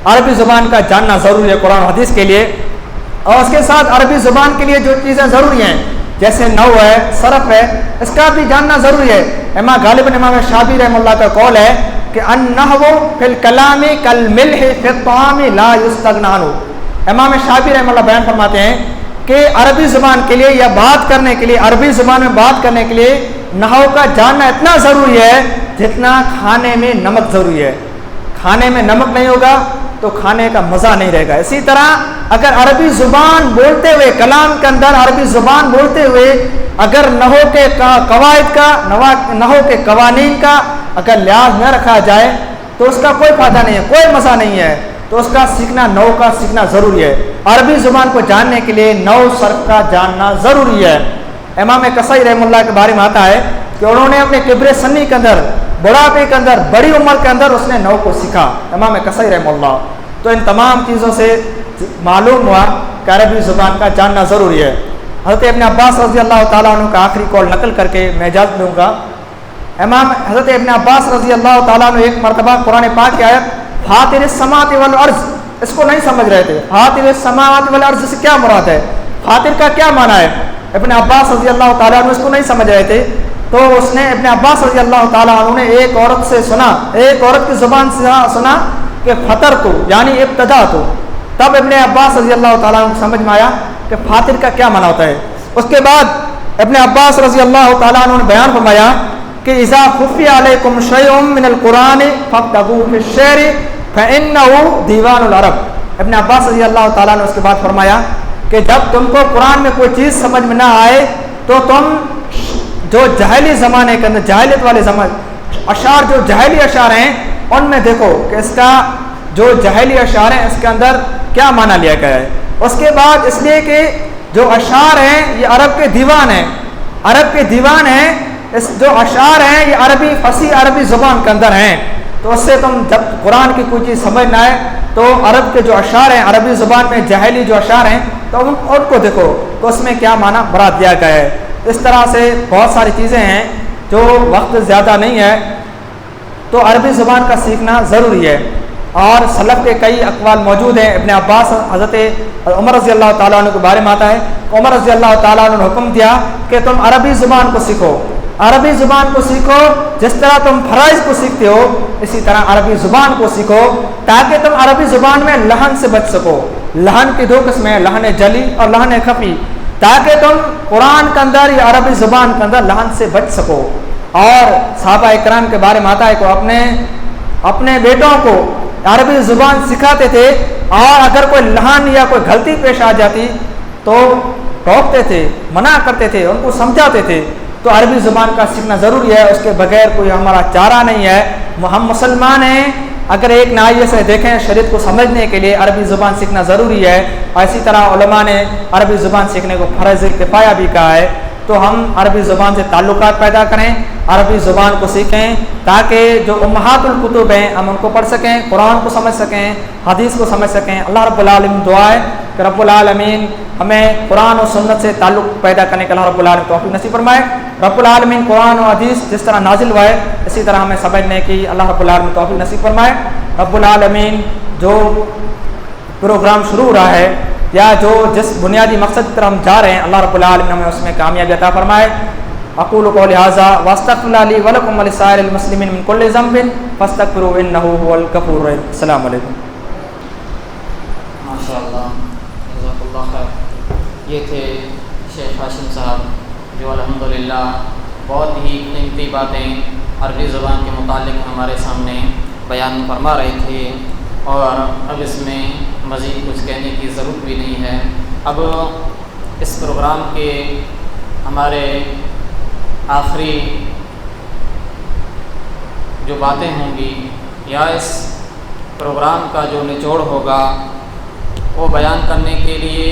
عربی زبان کا جاننا ضروری ہے قرآن حدیث کے لیے، اور اس کے ساتھ عربی زبان کے لیے جو چیزیں ضروری ہیں جیسے نحو ہے، صرف ہے، اس کا بھی جاننا ضروری ہے۔ غالباً امام شافعی رحمہ اللہ کا قول ہے کہ النحو فی الکلام کالملح فی الطعام لا یستغنی عنہ۔ امام شافعی رحمہ اللہ بیان فرماتے ہیں کہ عربی زبان کے لیے یا بات کرنے کے لیے، عربی زبان میں بات کرنے کے لیے نحو کا جاننا اتنا ضروری ہے جتنا کھانے میں نمک ضروری ہے۔ کھانے میں نمک نہیں ہوگا تو کھانے کا مزہ نہیں رہے گا۔ اسی طرح اگر عربی زبان بولتے ہوئے، کلام کے اندر عربی زبان بولتے ہوئے اگر نحو کے قواعد کا، نحو کے قوانین کا اگر لحاظ نہ رکھا جائے تو اس کا کوئی فائدہ نہیں ہے، کوئی مزہ نہیں ہے۔ تو اس کا سیکھنا، نحو کا سیکھنا ضروری ہے۔ عربی زبان کو جاننے کے لیے نحو صرف کا جاننا ضروری ہے۔ امام کسائی رحمہ اللہ کے بارے میں آتا ہے کہ انہوں نے اپنے کبر سنی کے اندر، بڑھاپے کے اندر، بڑی عمر کے اندر اس نے نحو کو سیکھا، امام کسائی رحمہ اللہ۔ تو ان تمام چیزوں سے معلوم ہوا کہ عربی زبان کا جاننا ضروری ہے۔ حضرت ابن عباس رضی اللہ تعالیٰ عنہ کا آخری قول نقل کر کے میں اجازت دوں گا۔ حضرت ابن عباس رضی اللہ تعالیٰ عنہ ایک مرتبہ قرآن پاک کی آیت فاطر السماوات والارض، اس کو نہیں سمجھ رہے تھے۔ فاطر السماوات والارض سے کیا مراد ہے؟ فاطر کا کیا معنی ہے؟ ابن عباس رضی اللہ تعالیٰ عنہ اس کو نہیں سمجھ رہے تھے، تو اس نے ابن عباس رضی اللہ تعالیٰ عنہ نے ایک عورت سے سنا، ایک عورت کی زبان سے سنا کہ فطر تو یعنی ابتدا تو، تب ابن عباس رضی اللہ تعالیٰ عنہ کو سمجھ میں آیا کہ فاطر کا کیا معنی ہوتا ہے۔ اس کے بعد ابن عباس رضی اللہ تعالیٰ عنہ نے بیان فرمایا کہ اذا خفی علیکم شیء من القرآن فابتغوا فی الشعر فإنه دیوان العرب۔ ابن عباس رضی اللہ تعالیٰ نے اس کے بعد فرمایا کہ جب تم کو قرآن میں کوئی چیز سمجھ میں نہ آئے تو تم جو جاہلی زمانے کے اندر، جاہلیت والے زمانے اشعار، جو جاہلی اشعار ہیں ان میں دیکھو کہ اس کا جو جاہلی اشعار ہیں اس کے اندر کیا معنی لیا گیا ہے۔ اس کے بعد اس لیے کہ جو اشعار ہیں یہ عرب کے دیوان ہیں، عرب کے دیوان ہیں، اس جو اشعار ہیں یہ عربی، فصیح عربی زبان کے اندر ہیں۔ تو اس سے تم جب قرآن کی کوئی چیز سمجھ نہ آئے تو عرب کے جو اشعار ہیں، عربی زبان میں جاہلی جو اشعار ہیں تو ان کو دیکھو کہ اس میں کیا معنی مراد دیا گیا ہے۔ اس طرح سے بہت ساری چیزیں ہیں، جو وقت زیادہ نہیں ہے تو عربی زبان کا سیکھنا ضروری ہے۔ اور سلف کے کئی اقوال موجود ہیں۔ ابن عباس، حضرت عمر رضی اللہ تعالیٰ عنہ کے بارے میں آتا ہے، عمر رضی اللہ تعالیٰ عنہ نے حکم دیا کہ تم عربی زبان کو سیکھو، عربی زبان کو سیکھو، جس طرح تم فرائض کو سیکھتے ہو اسی طرح عربی زبان کو سیکھو، تاکہ تم عربی زبان میں لحن سے بچ سکو۔ لحن کی دو قسمیں ہیں، لحن جلی اور لحن خفی، تاکہ تم قرآن کے اندر یا عربی زبان کے اندر لحن سے بچ سکو۔ اور صحابہ اکرام کے بارے میں آتا ہے کہ اپنے بیٹوں کو عربی زبان سکھاتے تھے، اور اگر کوئی لحن یا کوئی غلطی پیش آ جاتی تو ٹوکتے تھے، منع کرتے تھے، ان کو سمجھاتے تھے۔ تو عربی زبان کا سیکھنا ضروری ہے، اس کے بغیر کوئی ہمارا چارہ نہیں ہے۔ ہم مسلمان ہیں، اگر ایک ناحیے سے دیکھیں شریعت کو سمجھنے کے لیے عربی زبان سیکھنا ضروری ہے، اور اسی طرح علماء نے عربی زبان سیکھنے کو فرض کفایہ بھی کہا ہے۔ تو ہم عربی زبان سے تعلقات پیدا کریں، عربی زبان کو سیکھیں، تاکہ جو امہات الکتب ہیں ہم ان کو پڑھ سکیں، قرآن کو سمجھ سکیں، حدیث کو سمجھ سکیں۔ اللہ رب العالمین دعا ہے کہ رب العالمین ہمیں قرآن و سنت سے تعلق پیدا کرنے کا اللہ رب العالمین توفیق نصیب فرمائے۔ رب العالمین قرآن و حدیث جس طرح نازل ہوا ہے اسی طرح ہمیں سمجھنے کی اللہ رب العالمین توفیق نصیب فرمائے۔ رب العالمین جو پروگرام شروع ہو رہا ہے یا جو جس بنیادی مقصد کی طرف ہم جا رہے ہیں، اللہ رب العالمین ہمیں اس میں کامیابی عطا فرمائے۔ اقول قولی ھذا واستغفر اللہ لی ولکم ولسائر المسلمین من کل ذنب فاستغفروہ انہ هو الغفور الرحیم۔ السلام علیکم۔ ماشاء اللہ، جزاک اللہ خیر۔ یہ تھے شیخ ہاشم صاحب جو الحمدللہ بہت ہی قیمتی باتیں عربی زبان کے متعلق ہمارے سامنے بیان فرما رہے تھے، اور اب اس میں مزید کچھ کہنے کی ضرورت بھی نہیں ہے۔ اب اس پروگرام کے ہمارے آخری جو باتیں ہوں گی یا اس پروگرام کا جو نچوڑ ہوگا وہ بیان کرنے کے لیے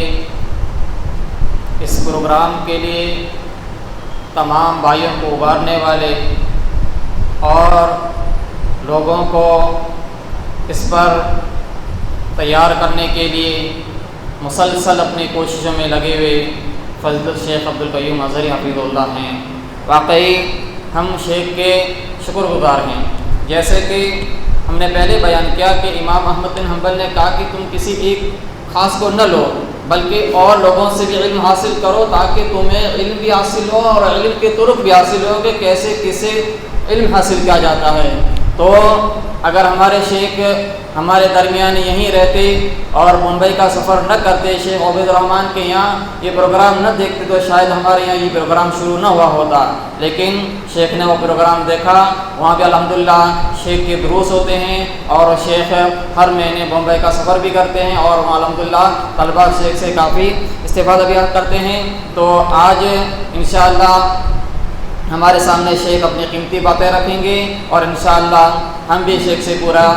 اس پروگرام کے لیے تمام بھائیوں کو ابھارنے والے اور لوگوں کو اس پر تیار کرنے کے لیے مسلسل اپنی کوششوں میں لگے ہوئے فضل الشیخ عبدالقیوم اظہری حفیظ اللہ ہیں۔ واقعی ہم شیخ کے شکر گزار ہیں۔ جیسے کہ ہم نے پہلے بیان کیا کہ امام احمد بن حنبل نے کہا کہ تم کسی ایک خاص کو نہ لو بلکہ اور لوگوں سے بھی علم حاصل کرو تاکہ تمہیں علم بھی حاصل ہو اور علم کے طرق بھی حاصل ہو کہ کیسے کسے علم حاصل کیا جاتا ہے۔ تو اگر ہمارے شیخ ہمارے درمیان یہیں رہتے اور ممبئی کا سفر نہ کرتے، شیخ عبید الرحمن کے یہاں یہ پروگرام نہ دیکھتے تو شاید ہمارے یہاں یہ پروگرام شروع نہ ہوا ہوتا، لیکن شیخ نے وہ پروگرام دیکھا۔ وہاں پہ الحمدللہ شیخ کے دروس ہوتے ہیں اور شیخ ہر مہینے بمبئی کا سفر بھی کرتے ہیں اور وہاں الحمدللہ طلبہ شیخ سے کافی استفادہ بھی کرتے ہیں۔ تو آج انشاءاللہ ہمارے سامنے شیخ اپنی قیمتی باتیں رکھیں گے اور انشاءاللہ ہم بھی شیخ سے پورا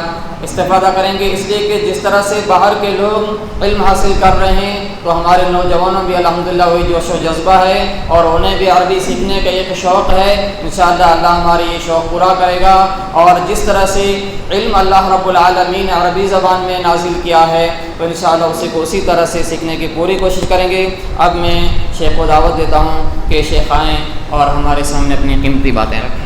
استفادہ کریں گے، اس لیے کہ جس طرح سے باہر کے لوگ علم حاصل کر رہے ہیں تو ہمارے نوجوانوں بھی الحمدللہ وہی جوش و جذبہ ہے اور انہیں بھی عربی سیکھنے کا ایک شوق ہے۔ انشاءاللہ اللہ ہماری یہ شوق پورا کرے گا اور جس طرح سے علم اللہ رب العالمین نے عربی زبان میں نازل کیا ہے تو انشاءاللہ اسی کو اسی طرح سے سیکھنے کی پوری کوشش کریں گے۔ اب میں شیخ کو دعوت دیتا ہوں کہ شیخ آئیں اور ہمارے سامنے اپنی قیمتی باتیں رکھیں۔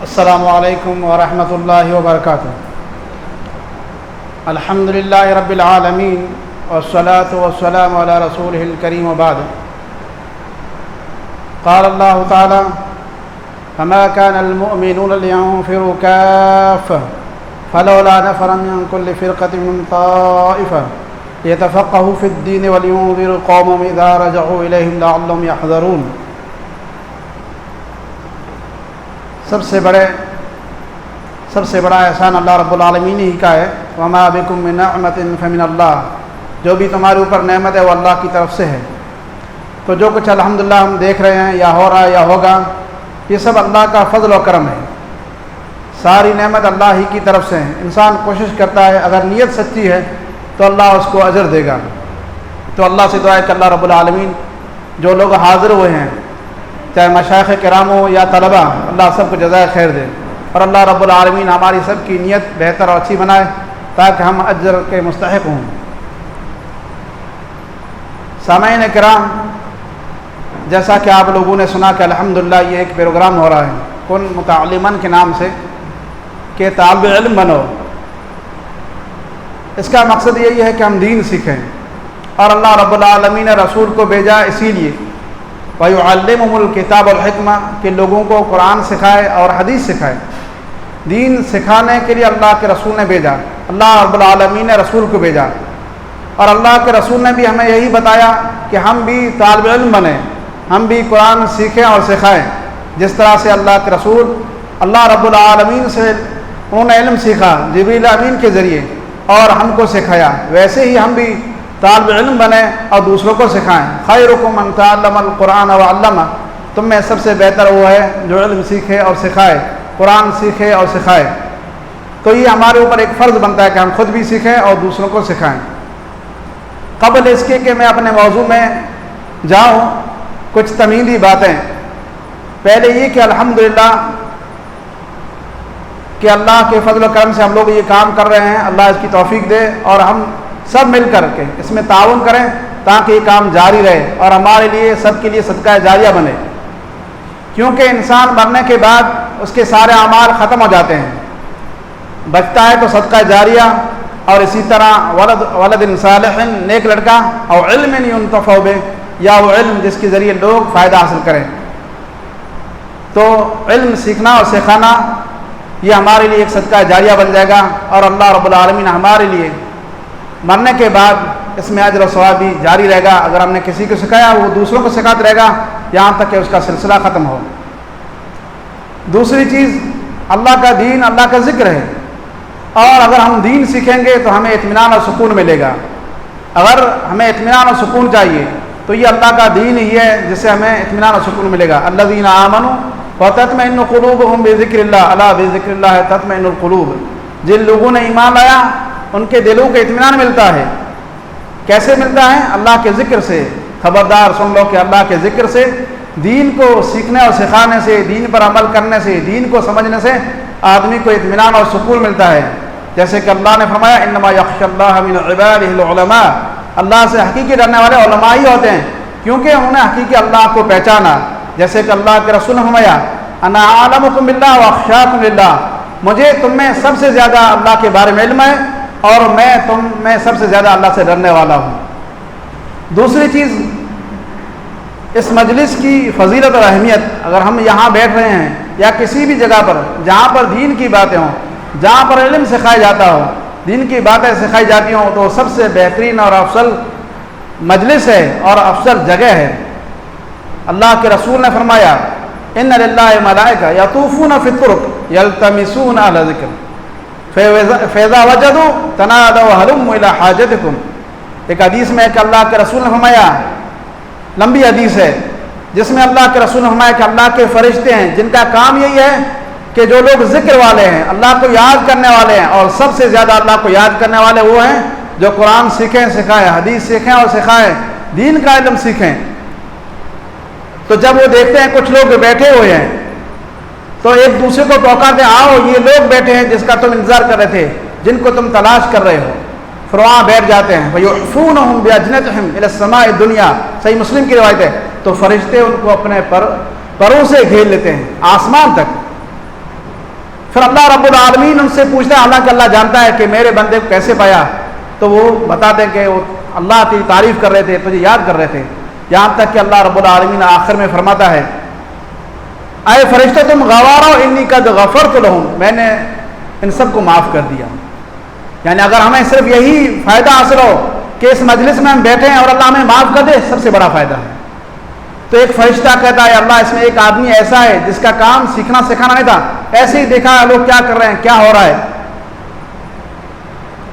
السلام علیکم ورحمۃ اللہ وبرکاتہ۔ الحمد للہ رب العالمین والصلاة والسلام علی رسولہ الکریم وبعد۔ قال اللہ تعالی فما كان المؤمنون لينفروا كافة فلولا نفر من كل فرقة من طائفة ليتفقهوا في الدين ولينذروا قومهم إذا رجعوا إليهم لعلهم يحذرون۔ سب سے بڑا احسان اللہ رب العالمین ہی کا ہے۔ وما بکم من نعمت فمن اللہ، جو بھی تمہارے اوپر نعمت ہے وہ اللہ کی طرف سے ہے۔ تو جو کچھ الحمدللہ ہم دیکھ رہے ہیں یا ہو رہا ہے یا ہوگا، یہ سب اللہ کا فضل و کرم ہے، ساری نعمت اللہ ہی کی طرف سے ہے۔ انسان کوشش کرتا ہے، اگر نیت سچی ہے تو اللہ اس کو اجر دے گا۔ تو اللہ سے دعا ہے کہ اللہ رب العالمین جو لوگ حاضر ہوئے ہیں، چاہے مشائخ کرام ہو یا طلبہ، اللہ سب کو جزائے خیر دے اور اللہ رب العالمین ہماری سب کی نیت بہتر اور اچھی بنائے تاکہ ہم اجر کے مستحق ہوں۔ سامعین کرام، جیسا کہ آپ لوگوں نے سنا کہ الحمدللہ یہ ایک پروگرام ہو رہا ہے کن متعلمن کے نام سے کہ طالب علم بنو۔ اس کا مقصد یہی ہے کہ ہم دین سیکھیں اور اللہ رب العالمین نے رسول کو بھیجا اسی لیے وَيُعَلِّمُهُمُ الْكِتَابَ وَالْحِكْمَةَ کہ لوگوں کو قرآن سکھائے اور حدیث سکھائے۔ دین سکھانے کے لیے اللہ کے رسول نے بھیجا، اللہ رب العالمین نے رسول کو بھیجا اور اللہ کے رسول نے بھی ہمیں یہی بتایا کہ ہم بھی طالب علم بنیں، ہم بھی قرآن سیکھیں اور سکھائیں۔ جس طرح سے اللہ کے رسول اللہ رب العالمین سے انہوں نے علم سیکھا جبریل امین کے ذریعے اور ہم کو سکھایا، ویسے ہی ہم بھی طالب علم بنے اور دوسروں کو سکھائیں۔ خیرکم من تعلم القرآن وعلمہ، تم میں سب سے بہتر وہ ہے جو علم سیکھے اور سکھائے، قرآن سیکھے اور سکھائے۔ تو یہ ہمارے اوپر ایک فرض بنتا ہے کہ ہم خود بھی سیکھیں اور دوسروں کو سکھائیں۔ قبل اس کے کہ میں اپنے موضوع میں جاؤں، کچھ تمہیدی باتیں۔ پہلے یہ کہ الحمدللہ کہ اللہ کے فضل و کرم سے ہم لوگ یہ کام کر رہے ہیں، اللہ اس کی توفیق دے اور ہم سب مل کر کے اس میں تعاون کریں تاکہ یہ کام جاری رہے اور ہمارے لیے سب کے لیے صدقہ جاریہ بنے، کیونکہ انسان مرنے کے بعد اس کے سارے اعمال ختم ہو جاتے ہیں، بچتا ہے تو صدقہ جاریہ اور اسی طرح ولد صالح، نیک لڑکا، اور علم ينتفع بہ، یا وہ علم جس کے ذریعے لوگ فائدہ حاصل کریں۔ تو علم سیکھنا اور سکھانا یہ ہمارے لیے ایک صدقہ جاریہ بن جائے گا اور اللہ رب العالمین ہمارے لیے مرنے کے بعد اس میں اجر و ثواب بھی جاری رہے گا۔ اگر ہم نے کسی کو سکھایا وہ دوسروں کو سکھاتے رہے گا یہاں تک کہ اس کا سلسلہ ختم ہو۔ دوسری چیز اللہ کا دین اللہ کا ذکر ہے، اور اگر ہم دین سیکھیں گے تو ہمیں اطمینان اور سکون ملے گا۔ اگر ہمیں اطمینان اور سکون چاہیے تو یہ اللہ کا دین ہی ہے جس سے ہمیں اطمینان اور سکون ملے گا۔ الذین آمنوا وتطمئن قلوبهم بذکر اللہ، الا بذکر اللہ تطمئن القلوب۔ جن لوگوں نے ایمان لایا ان کے دلوں کو اطمینان ملتا ہے۔ کیسے ملتا ہے؟ اللہ کے ذکر سے۔ خبردار سن لو کہ اللہ کے ذکر سے، دین کو سیکھنے اور سکھانے سے، دین پر عمل کرنے سے، دین کو سمجھنے سے آدمی کو اطمینان اور سکون ملتا ہے۔ جیسے کہ اللہ نے فرمایا انما یخشی اللہ من عبادہ العلماء، اللہ سے حقیقی ڈرنے والے علماء ہی ہوتے ہیں، کیونکہ انہوں نے حقیقی اللہ کو پہچانا۔ جیسے کہ اللہ کے رسول نے فرمایا انا اعلمکم باللہ واخشاکم للہ، مجھے تم میں سب سے زیادہ اللہ کے بارے میں علم ہے اور میں تم میں سب سے زیادہ اللہ سے ڈرنے والا ہوں۔ دوسری چیز، اس مجلس کی فضیلت اور اہمیت، اگر ہم یہاں بیٹھ رہے ہیں یا کسی بھی جگہ پر جہاں پر دین کی باتیں ہوں، جہاں پر علم سکھایا جاتا ہو، دین کی باتیں سکھائی جاتی ہوں، تو سب سے بہترین اور افضل مجلس ہے اور افضل جگہ ہے۔ اللہ کے رسول نے فرمایا ان للہ ملائکہ یطوفون فی الطرق یلتمسون اہل ذکر فاذا وجدوا تنادوا ہلموا الی حاجتکم۔ ایک حدیث میں کہ اللہ کے رسول نے فرمایا، لمبی حدیث ہے جس میں اللہ کے رسول نے فرمایا کہ اللہ کے فرشتے ہیں جن کا کام یہی ہے کہ جو لوگ ذکر والے ہیں، اللہ کو یاد کرنے والے ہیں، اور سب سے زیادہ اللہ کو یاد کرنے والے وہ ہیں جو قرآن سیکھیں سکھائیں، حدیث سیکھیں اور سکھائیں، دین کا علم سیکھیں۔ تو جب وہ دیکھتے ہیں کچھ لوگ بیٹھے ہوئے ہیں تو ایک دوسرے کو پکارتے ہیں، آؤ یہ لوگ بیٹھے ہیں جس کا تم انتظار کر رہے تھے، جن کو تم تلاش کر رہے ہو۔ پھر وہاں بیٹھ جاتے ہیں، وَيُعْفُونَهُمْ بِأَجْنِحَتِهِمْ إِلَى السَّمَاءِ الدُّنْيَا، صحیح مسلم کی روایت ہے۔ تو فرشتے ان کو اپنے پروں سے گھیر لیتے ہیں آسمان تک۔ پھر اللہ رب العالمین ان سے پوچھتا ہے، حالانکہ اللہ جانتا ہے کہ میرے بندے کو کیسے پایا، تو وہ بتاتے ہیں کہ وہ اللہ کی تعریف کر رہے تھے، تجھے یاد کر رہے تھے، یہاں تک کہ اللہ رب العالمین آخر میں فرماتا ہے اے فرشتے تم گوار ہو، انی قد غفرت لہم، میں نے ان سب کو معاف کر دیا۔ یعنی اگر ہمیں صرف یہی فائدہ حاصل ہو کہ اس مجلس میں ہم بیٹھے ہیں اور اللہ ہمیں معاف کر دے، سب سے بڑا فائدہ ہے۔ تو ایک فرشتہ کہتا ہے اللہ اس میں ایک آدمی ایسا ہے جس کا کام سیکھنا سکھانا نہیں تھا، ایسے ہی دیکھا لوگ کیا کر رہے ہیں، کیا ہو رہا ہے،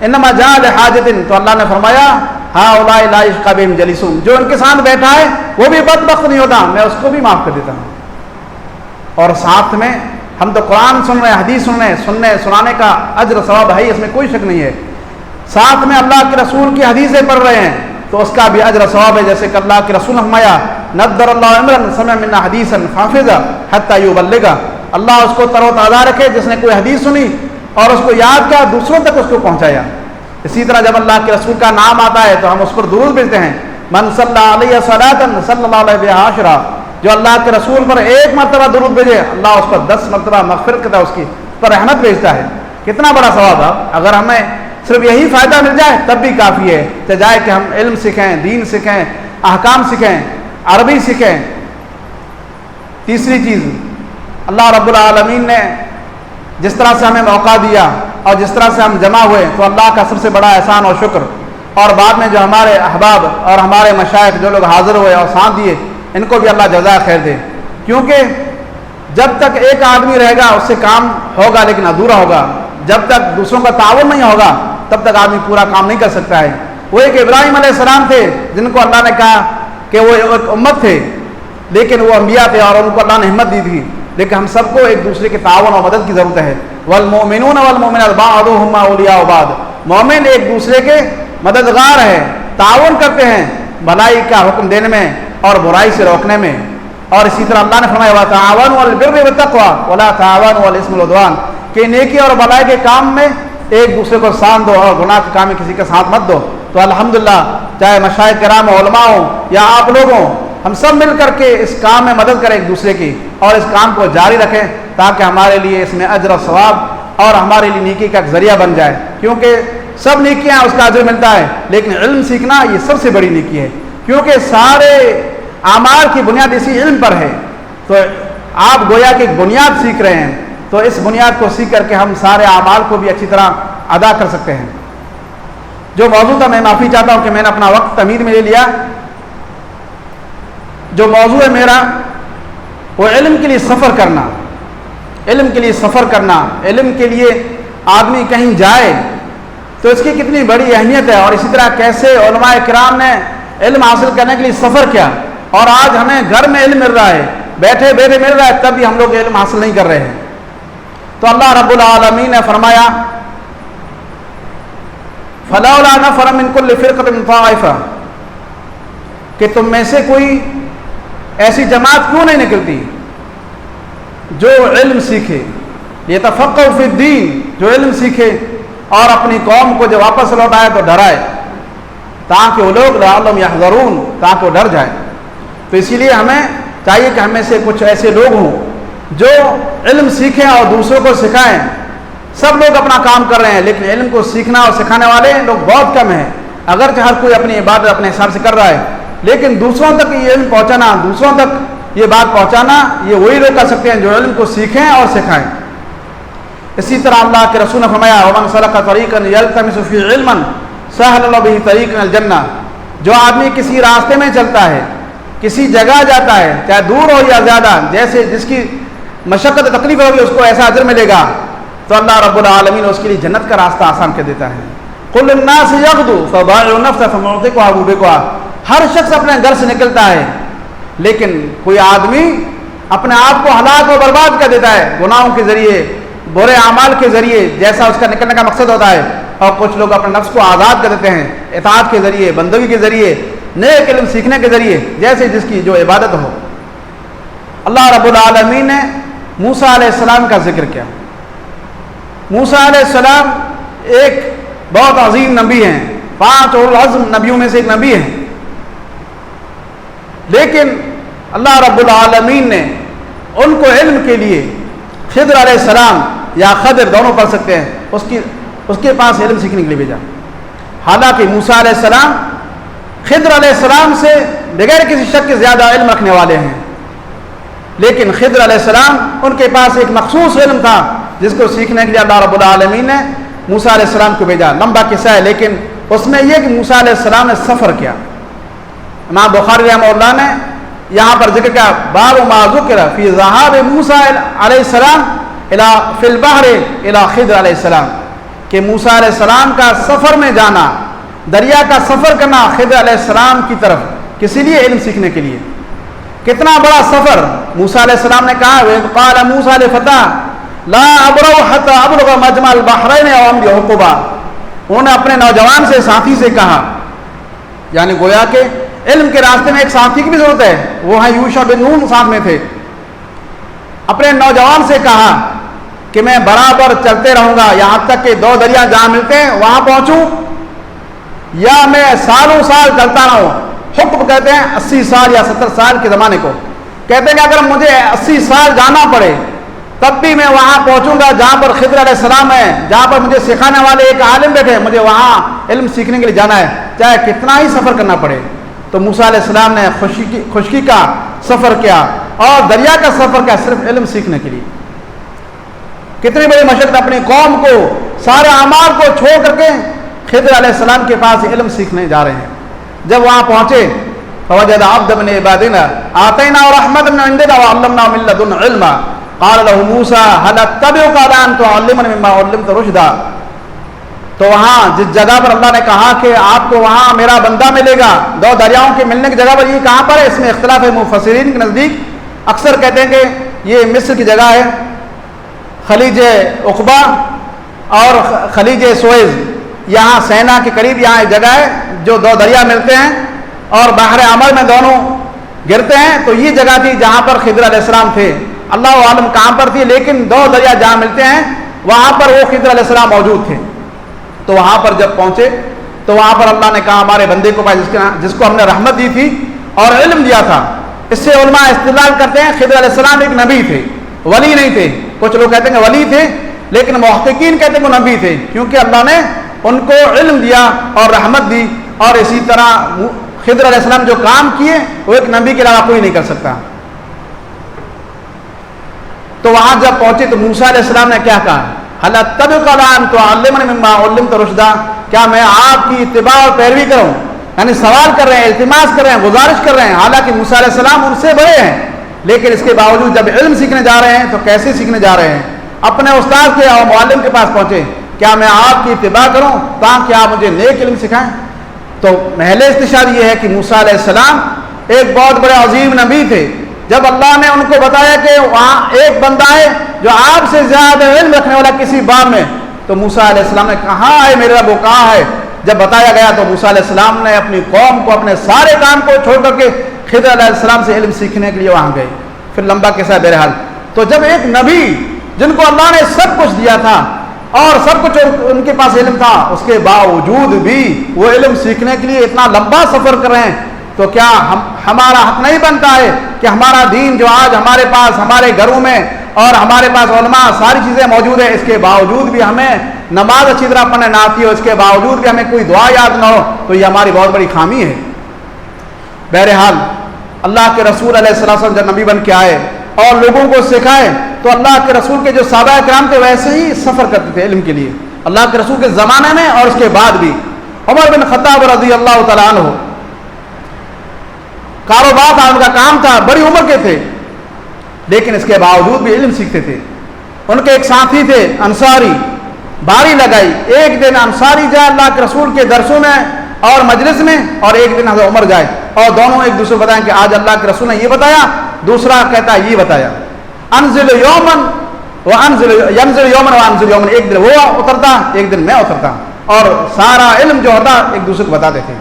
انما جاء لحاجۃ، تو اللہ نے فرمایا ہؤلاء لا یشقی بہم جلیسون، جو ان کے ساتھ بیٹھا ہے وہ بھی بدبخت نہیں ہوتا، میں اس کو بھی معاف کر دیتا ہوں۔ اور ساتھ میں ہم تو قرآن سن رہے ہیں، حدیث سن رہے ہیں، سنانے کا اجر ثواب ہے، اس میں کوئی شک نہیں ہے، ساتھ میں اللہ کے رسول کی حدیثیں پڑھ رہے ہیں تو اس کا بھی اجر ثواب ہے۔ جیسے کہ اللہ کے رسول نے فرمایا نضر اللہ امرا سمع منا حدیثا فحفظا حتى يبلغا، اللہ اس کو تر و تازہ رکھے جس نے کوئی حدیث سنی اور اس کو یاد کیا، دوسروں تک اس کو پہنچایا۔ اسی طرح جب اللہ کے رسول کا نام آتا ہے تو ہم اس پر درود بھیجتے ہیں، من صلی علیہ صلاۃ صلی اللہ علیہ بہا عشرا، جو اللہ کے رسول پر ایک مرتبہ درود بھیجے اللہ اس پر 10 مرتبہ مغفرت کرتا ہے، اس کی پر رحمت بھیجتا ہے۔ کتنا بڑا ثواب ہے۔ اگر ہمیں صرف یہی فائدہ مل جائے تب بھی کافی ہے، چاہے کہ ہم علم سیکھیں، دین سیکھیں، احکام سیکھیں، عربی سیکھیں۔ تیسری چیز، اللہ رب العالمین نے جس طرح سے ہمیں موقع دیا اور جس طرح سے ہم جمع ہوئے تو اللہ کا سب سے بڑا احسان اور شکر، اور بعد میں جو ہمارے احباب اور ہمارے مشائخ جو لوگ حاضر ہوئے اور ساتھ دیے ان کو بھی اللہ جزائے خیر دے، کیونکہ جب تک ایک آدمی رہے گا اس سے کام ہوگا لیکن ادھورا ہوگا، جب تک دوسروں کا تعاون نہیں ہوگا تب تک آدمی پورا کام نہیں کر سکتا ہے۔ وہ ایک ابراہیم علیہ السلام تھے جن کو اللہ نے کہا کہ وہ ایک امت تھے لیکن وہ انبیاء تھے اور ان کو اللہ نے ہمت دی تھی، لیکن ہم سب کو ایک دوسرے کے تعاون اور مدد کی ضرورت ہے۔ والمؤمنون والمؤمنات بعضهم اولیاء بعض، مومن ایک دوسرے کے مددگار ہیں، تعاون کرتے ہیں بھلائی کا حکم دینے میں اور برائی سے روکنے میں۔ اور اسی طرح اللہ نے فرمایا وتعاونوا علی البر والتقوى ولا تعاونوا علی الاثم والعدوان، کہ نیکی اور بھلائی کے کام میں ایک دوسرے کو ساتھ دو اور گناہ کے کام میں کسی کا ساتھ مت دو۔ تو الحمدللہ چاہے مشائخ کرام علماء ہوں یا آپ لوگ ہوں، ہم سب مل کر کے اس کام میں مدد کریں ایک دوسرے کی اور اس کام کو جاری رکھیں تاکہ ہمارے لیے اس میں اجر و ثواب اور ہمارے لیے نیکی کا ایک ذریعہ بن جائے، کیونکہ سب نیکیاں اس کا اجر ملتا ہے لیکن علم سیکھنا یہ سب سے بڑی نیکی ہے، کیونکہ سارے اعمال کی بنیاد اسی علم پر ہے۔ تو آپ گویا کہ ایک بنیاد سیکھ رہے ہیں، تو اس بنیاد کو سیکھ کر کے ہم سارے اعمال کو بھی اچھی طرح ادا کر سکتے ہیں۔ جو موضوع تھا، میں معافی چاہتا ہوں کہ میں نے اپنا وقت تمید میں لے لیا۔ جو موضوع ہے میرا وہ علم کے لیے سفر کرنا، علم کے لیے سفر کرنا، علم کے لیے آدمی کہیں جائے تو اس کی کتنی بڑی اہمیت ہے، اور اسی طرح کیسے علماء کرام نے علم حاصل کرنے کے لیے سفر کیا، اور آج ہمیں گھر میں علم مل رہا ہے، بیٹھے بیٹھے مل رہا ہے، تب بھی ہم لوگ علم حاصل نہیں کر رہے ہیں۔ تو اللہ رب العالمین نے فرمایا فَلَوْلَا نَفَرَ مِنْ كُلِّ فِرْقَةٍ طَائِفَةٍ، کہ تم میں سے کوئی ایسی جماعت کیوں نہیں نکلتی جو علم سیکھے، یتفقہوا فی الدین، جو علم سیکھے اور اپنی قوم کو جب واپس لوٹائے تو ڈرائے، تاکہ وہ لوگ لعلہم یحذرون، تاکہ وہ ڈر جائیں۔ تو اسی لیے ہمیں چاہیے کہ ہمیں سے کچھ ایسے لوگ ہوں جو علم سیکھیں اور دوسروں کو سکھائیں۔ سب لوگ اپنا کام کر رہے ہیں، لیکن علم کو سیکھنا اور سکھانے والے لوگ بہت کم ہیں، اگرچہ ہر کوئی اپنی عبادت اپنے حساب سے کر رہا ہے، لیکن دوسروں تک یہ علم پہنچانا، دوسروں تک یہ بات پہنچانا، یہ وہی لوگ کر سکتے ہیں جو علم کو سیکھیں اور سکھائیں۔ اسی طرح اللہ کے رسول نے فرمایا وَمَنْ سَلَكَ طَرِيقًا يَلْتَمِسُ فِيهِ عِلْمًا سَهَلَ اللَّهُ بِهِ طَرِيقًا إِلَى الْجَنَّةِ، جو آدمی کسی راستے میں چلتا ہے، کسی جگہ جاتا ہے، چاہے دور ہو یا زیادہ، جیسے جس کی مشقت تکلیف ہوگی اس کو ایسا اجر ملے گا، تو اللہ رب العالمین اس کے لیے جنت کا راستہ آسان کر دیتا ہے۔ قُلْ لِلنَّاسِ يَغْدُوا فَبَائِعُ النَّفْسَ فَمُعْتِقُهَا مُوبِقُهَا، ہر شخص اپنے گھر سے نکلتا ہے، لیکن کوئی آدمی اپنے آپ کو ہلاک و برباد کر دیتا ہے گناہوں کے ذریعے، برے اعمال کے ذریعے، جیسا اس کا نکلنے کا مقصد ہوتا ہے، اور کچھ لوگ اپنے نفس کو آزاد کر دیتے ہیں اطاعت کے ذریعے، بندگی کے ذریعے، نیک علم سیکھنے کے ذریعے، جیسے جس کی جو عبادت ہو۔ اللہ رب العالمین نے موسیٰ علیہ السلام کا ذکر کیا۔ موسیٰ علیہ السلام ایک بہت عظیم نبی ہیں، 5 اولو العزم نبیوں میں سے ایک نبی ہیں، لیکن اللہ رب العالمین نے ان کو علم کے لیے خضر علیہ السلام یا خضر دونوں پڑھ سکتے ہیں، اس کے پاس علم سیکھنے کے لیے بھیجا۔ حالانکہ موسیٰ علیہ السلام خضر علیہ السلام سے بغیر کسی شک کے زیادہ علم رکھنے والے ہیں، لیکن خضر علیہ السلام ان کے پاس ایک مخصوص علم تھا جس کو سیکھنے کے لیے اللہ رب العالمین نے موسیٰ علیہ السلام کو بھیجا۔ لمبا قصہ ہے، لیکن اس میں یہ کہ موسیٰ علیہ السلام نے سفر کیا۔ امام بخاری رحمہ اللہ نے یہاں پر ذکر کیا باب ما ذکر فی ذہاب موسیٰ علیہ السلام فی البحر الی خضر علیہ السلام، کہ موسیٰ علیہ السلام کا سفر میں جانا، دریا کا سفر کرنا خضر علیہ السلام کی طرف، کسی لیے علم سیکھنے کے لیے۔ کتنا بڑا سفر! موسیٰ علیہ السلام نے کہا وَإِذْ قَالَ مُوسَىٰ لِفَتَاهُ لَا أَبْرَحُ حَتَّىٰ أَبْلُغَ مَجْمَعَ الْبَحْرَيْنِ أَوْ أَمْضِيَ حُقُبًا، انہوں نے اپنے نوجوان سے، ساتھی سے کہا، یعنی گویا کہ علم کے راستے میں ایک ساتھی کی بھی ضرورت ہے، وہ ہے یوشع بن نون ساتھ میں تھے۔ اپنے نوجوان سے کہا کہ میں برابر چلتے رہوں گا یہاں تک کہ 2 دریا جہاں ملتے ہیں وہاں پہنچوں، یا میں سالوں سال چلتا رہوں۔ حکم کہتے ہیں 80 سال یا 70 سال کے زمانے کو، کہتے ہیں کہ اگر مجھے 80 سال جانا پڑے تب بھی میں وہاں پہنچوں گا جہاں پر خضر علیہ السلام ہے، جہاں پر مجھے سکھانے والے ایک عالم بیٹھے، مجھے وہاں علم سیکھنے کے لیے جانا ہے، چاہے کتنا ہی سفر کرنا پڑے۔ تو موسیٰ علیہ السلام نے خشکی کا سفر کیا اور دریا کا سفر کیا، صرف علم سیکھنے کے لیے۔ کتنی بڑی مشقت! اپنی قوم کو، سارے اعمال کو چھوڑ کر کے خضر علیہ السلام کے پاس علم سیکھنے جا رہے ہیں۔ جب وہاں پہنچے فوجد عبدا من عبادنا آتیناہ رحمۃ من عندنا وعلمناہ من لدنا علما قال له موسیٰ هل اتبعک علی ان تعلمنی مما علمت رشدا، تو وہاں جس جگہ پر اللہ نے کہا کہ آپ کو وہاں میرا بندہ ملے گا، 2 دریاؤں کے ملنے کی جگہ پر، یہ کہاں پر ہے؟ اس میں اختلاف ہے مفسرین کے نزدیک، اکثر کہتے ہیں کہ یہ مصر کی جگہ ہے، خلیج عقبہ اور خلیج سویز، یہاں سینا کے قریب یہاں ایک جگہ ہے جو 2 دریا ملتے ہیں اور بحر عمر میں دونوں گرتے ہیں، تو یہ جگہ تھی جہاں پر خضر علیہ السلام تھے۔ اللہ عالم کہاں پر تھی، لیکن 2 دریا جہاں ملتے ہیں وہاں پر وہ خضر علیہ السلام موجود تھے۔ تو وہاں پر جب پہنچے تو وہاں پر اللہ نے کہا ہمارے بندے کو پاس جس کو ہم نے رحمت دی تھی اور علم دیا تھا۔ اس سے علماء استدلال کرتے ہیں خضر علیہ السلام ایک نبی تھے، ولی نہیں تھے۔ کچھ لوگ کہتے ہیں کہ ولی تھے، لیکن محققین کہتے ہیں کہ نبی تھے، کیونکہ اللہ نے ان کو علم دیا اور رحمت دی، اور اسی طرح خضر علیہ السلام جو کام کیے وہ ایک نبی کے علاوہ کوئی نہیں کر سکتا۔ تو وہاں جب پہنچے تو موسیٰ علیہ السلام نے کیا کہا، هل اتبعک علی ان تعلمنی مما علمت رشدا، کیا میں آپ کی اتباع اور پیروی کروں؟ یعنی سوال کر رہے ہیں، التماس کر رہے ہیں، گزارش کر رہے ہیں، حالانکہ موسیٰ علیہ السلام ان سے بڑے ہیں، لیکن اس کے باوجود جب علم سیکھنے جا رہے ہیں تو کیسے سیکھنے جا رہے ہیں؟ اپنے استاد کے اور معلم کے پاس پہنچے، کیا میں آپ کی اتباع کروں تاکہ آپ مجھے نیک علم سکھائیں؟ تو محل استشار یہ ہے کہ موسیٰ علیہ السلام ایک بہت بڑے عظیم نبی تھے. جب اللہ نے ان کو بتایا کہ وہاں ایک بندہ ہے جو آپ سے زیادہ علم رکھنے والا کسی باب میں، تو موسیٰ علیہ السلام نے کہاں ہے میرا رب، وہ کہاں ہے؟ جب بتایا گیا تو موسیٰ علیہ السلام نے اپنی قوم کو اپنے سارے کام کو چھوڑ کر کے خضر علیہ السلام سے علم سیکھنے کے لیے وہاں گئے. پھر لمبا قصہ بہرحال. تو جب ایک نبی جن کو اللہ نے سب کچھ دیا تھا اور سب کچھ ان کے پاس علم تھا، اس کے باوجود بھی وہ علم سیکھنے کے لیے اتنا لمبا سفر کر رہے ہیں، تو کیا ہمارا حق نہیں بنتا ہے کہ ہمارا دین جو آج ہمارے پاس ہمارے گھروں میں اور ہمارے پاس علماء ساری چیزیں موجود ہیں، اس کے باوجود بھی ہمیں نماز اچھی طرح پڑھنے نہ آتی ہو، اس کے باوجود بھی ہمیں کوئی دعا یاد نہ ہو، تو یہ ہماری بہت بڑی خامی ہے. بہرحال اللہ کے رسول علیہ السلام جب نبی بن کے آئے اور لوگوں کو سکھائے، تو اللہ کے رسول کے جو صحابہ کرام تھے ویسے ہی سفر کرتے تھے علم کے لیے، اللہ کے رسول کے زمانے میں اور اس کے بعد بھی. عمر بن خطاب رضی اللہ تعالیٰ عنہ کاروبار تھا، ان کا کام تھا، بڑی عمر کے تھے، لیکن اس کے باوجود بھی علم سیکھتے تھے. ان کے ایک ساتھی تھے انصاری، باری لگائی، ایک دن انصاری جائے اللہ کے رسول کے درسوں میں اور مجلس میں، اور ایک دن حضرت عمر جائے، اور دونوں ایک دوسرے کو بتائیں کہ آج اللہ کے رسول نے یہ بتایا، دوسرا کہتا ہے یہ بتایا. انزل یومن وانزل ینزل یومن وانزل یومن، ایک دن وہ اترتا ایک دن میں اترتا، اور سارا علم جو ہوتا ایک دوسرے کو بتاتے تھے.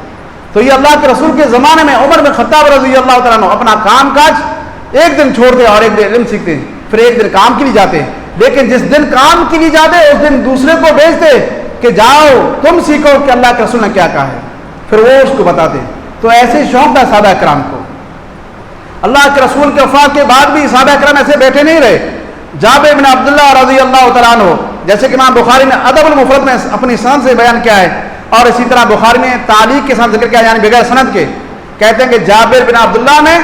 تو یہ اللہ کے رسول کے زمانے میں عمر بن خطاب رضی اللہ تعالیٰ عنہ اپنا کام کاج ایک دن چھوڑتے اور ایک دن علم سیکھتے، پھر ایک دن کام کے لیے جاتے، لیکن جس دن کام کے لیے جاتے اس دن دوسرے کو بھیجتے کہ جاؤ تم سیکھو کہ اللہ کے رسول نے کیا کہا ہے، پھر وہ اس کو بتاتے. تو ایسے شوق تھا صحابہ کرام کو. اللہ کے رسول کے وفات کے بعد بھی صحابہ کرام ایسے بیٹھے نہیں رہے. جابر بن عبداللہ رضی اللہ تعالیٰ عنہ، جیسے کہ امام بخاری نے ادب المفرد میں اپنی سند سے بیان کیا ہے، اور اسی طرح بخاری میں تعلیق کے ساتھ ذکر کیا، یعنی بغیر سند کے، کہتے ہیں کہ جابر بن عبداللہ نے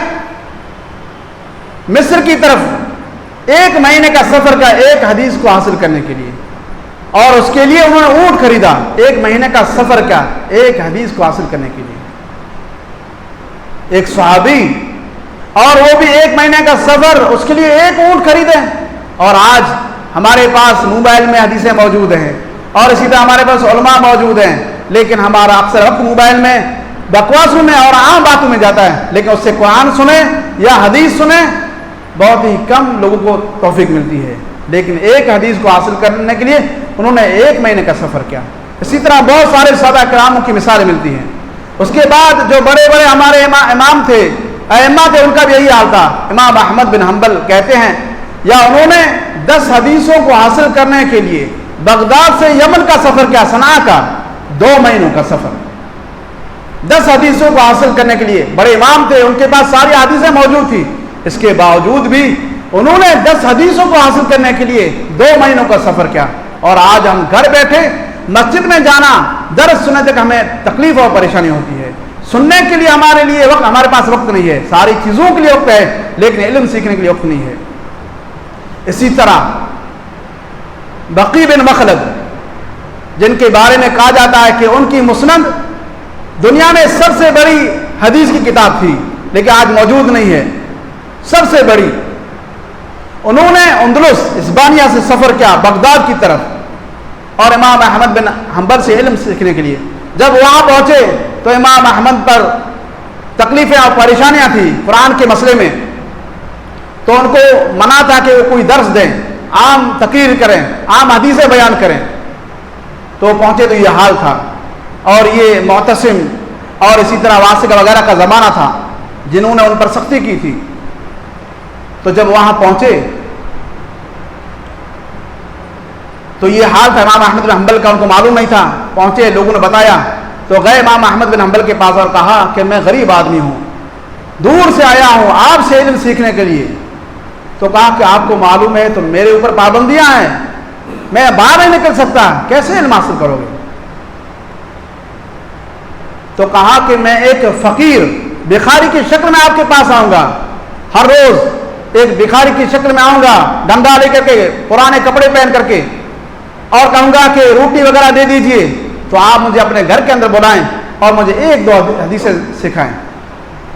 مصر کی طرف 1 مہینے کا سفر کا ایک حدیث کو حاصل کرنے کے لیے، اور اس کے لیے انہوں نے اونٹ خریدا. 1 مہینے کا سفر کا ایک حدیث کو حاصل کرنے کے لیے ایک صحابی، اور وہ بھی 1 مہینے کا سفر، اس کے لیے ایک اونٹ خریدے. اور آج ہمارے پاس موبائل میں حدیثیں موجود ہیں اور اسی طرح ہمارے پاس علماء موجود ہیں، لیکن ہمارا اکثر وقت موبائل میں بکواسوں میں اور عام باتوں میں جاتا ہے، لیکن اس سے قرآن سنیں یا حدیث سنیں بہت ہی کم لوگوں کو توفیق ملتی ہے. لیکن ایک حدیث کو حاصل کرنے کے لیے انہوں نے 1 مہینے کا سفر کیا. اسی طرح بہت سارے صحابہ کرام کی مثالیں ملتی ہیں. اس کے بعد جو بڑے بڑے ہمارے امام تھے، ائمہ تھے، ان کا بھی یہی حال تھا. امام احمد بن حنبل کہتے ہیں یا انہوں نے 10 حدیثوں کو حاصل کرنے کے لیے بغداد سے یمن کا سفر کیا، صنعاء کا 2 مہینوں کا سفر. 10 حدیثوں کو حاصل کرنے کے لیے بڑے امام تھے، ان کے پاس ساری حدیثیں موجود تھی، اس کے باوجود بھی انہوں نے 10 حدیثوں کو حاصل کرنے کے لیے 2 مہینوں کا سفر کیا. اور آج ہم گھر بیٹھے مسجد میں جانا، درس سننے تک ہمیں تکلیف اور پریشانی ہوتی ہے. سننے کے لیے ہمارے لیے وقت، ہمارے پاس وقت نہیں ہے. ساری چیزوں کے لیے وقت ہے لیکن علم سیکھنے کے لیے وقت نہیں ہے. اسی طرح بقی بن مخلد، جن کے بارے میں کہا جاتا ہے کہ ان کی مسند دنیا میں سب سے بڑی حدیث کی کتاب تھی، لیکن آج موجود نہیں ہے، سب سے بڑی. انہوں نے اندلس اسبانیہ سے سفر کیا بغداد کی طرف، اور امام احمد بن حنبل سے علم سیکھنے کے لیے. جب وہاں پہنچے تو امام احمد پر تکلیفیں اور پریشانیاں تھیں قرآن کے مسئلے میں، تو ان کو منع تھا کہ وہ کوئی درس دیں، عام تقریر کریں، عام حدیثیں بیان کریں. تو پہنچے تو یہ حال تھا. اور یہ معتصم اور اسی طرح واسقہ وغیرہ کا زمانہ تھا جنہوں نے ان پر سختی کی تھی. تو جب وہاں پہنچے تو یہ حال تھا امام احمد بن حنبل کا، ان کو معلوم نہیں تھا. پہنچے، لوگوں نے بتایا تو گئے امام احمد بن حنبل کے پاس اور کہا کہ میں غریب آدمی ہوں، دور سے آیا ہوں آپ سے علم سیکھنے کے لیے. تو کہا کہ آپ کو معلوم ہے تو میرے اوپر پابندیاں ہیں، میں باہر نہیں نکل سکتا، کیسے علم حاصل کرو گے؟ تو کہا کہ میں ایک فقیر بھکاری کی شکل میں آپ کے پاس آؤں گا، ہر روز ایک بھکاری کی شکل میں آؤں گا، ڈنڈا لے کر کے، پرانے کپڑے پہن کر کے، اور کہوں گا کہ روٹی وغیرہ دے دیجئے. تو آپ مجھے اپنے گھر کے اندر بلائیں اور مجھے 1-2 حدیثیں سکھائیں.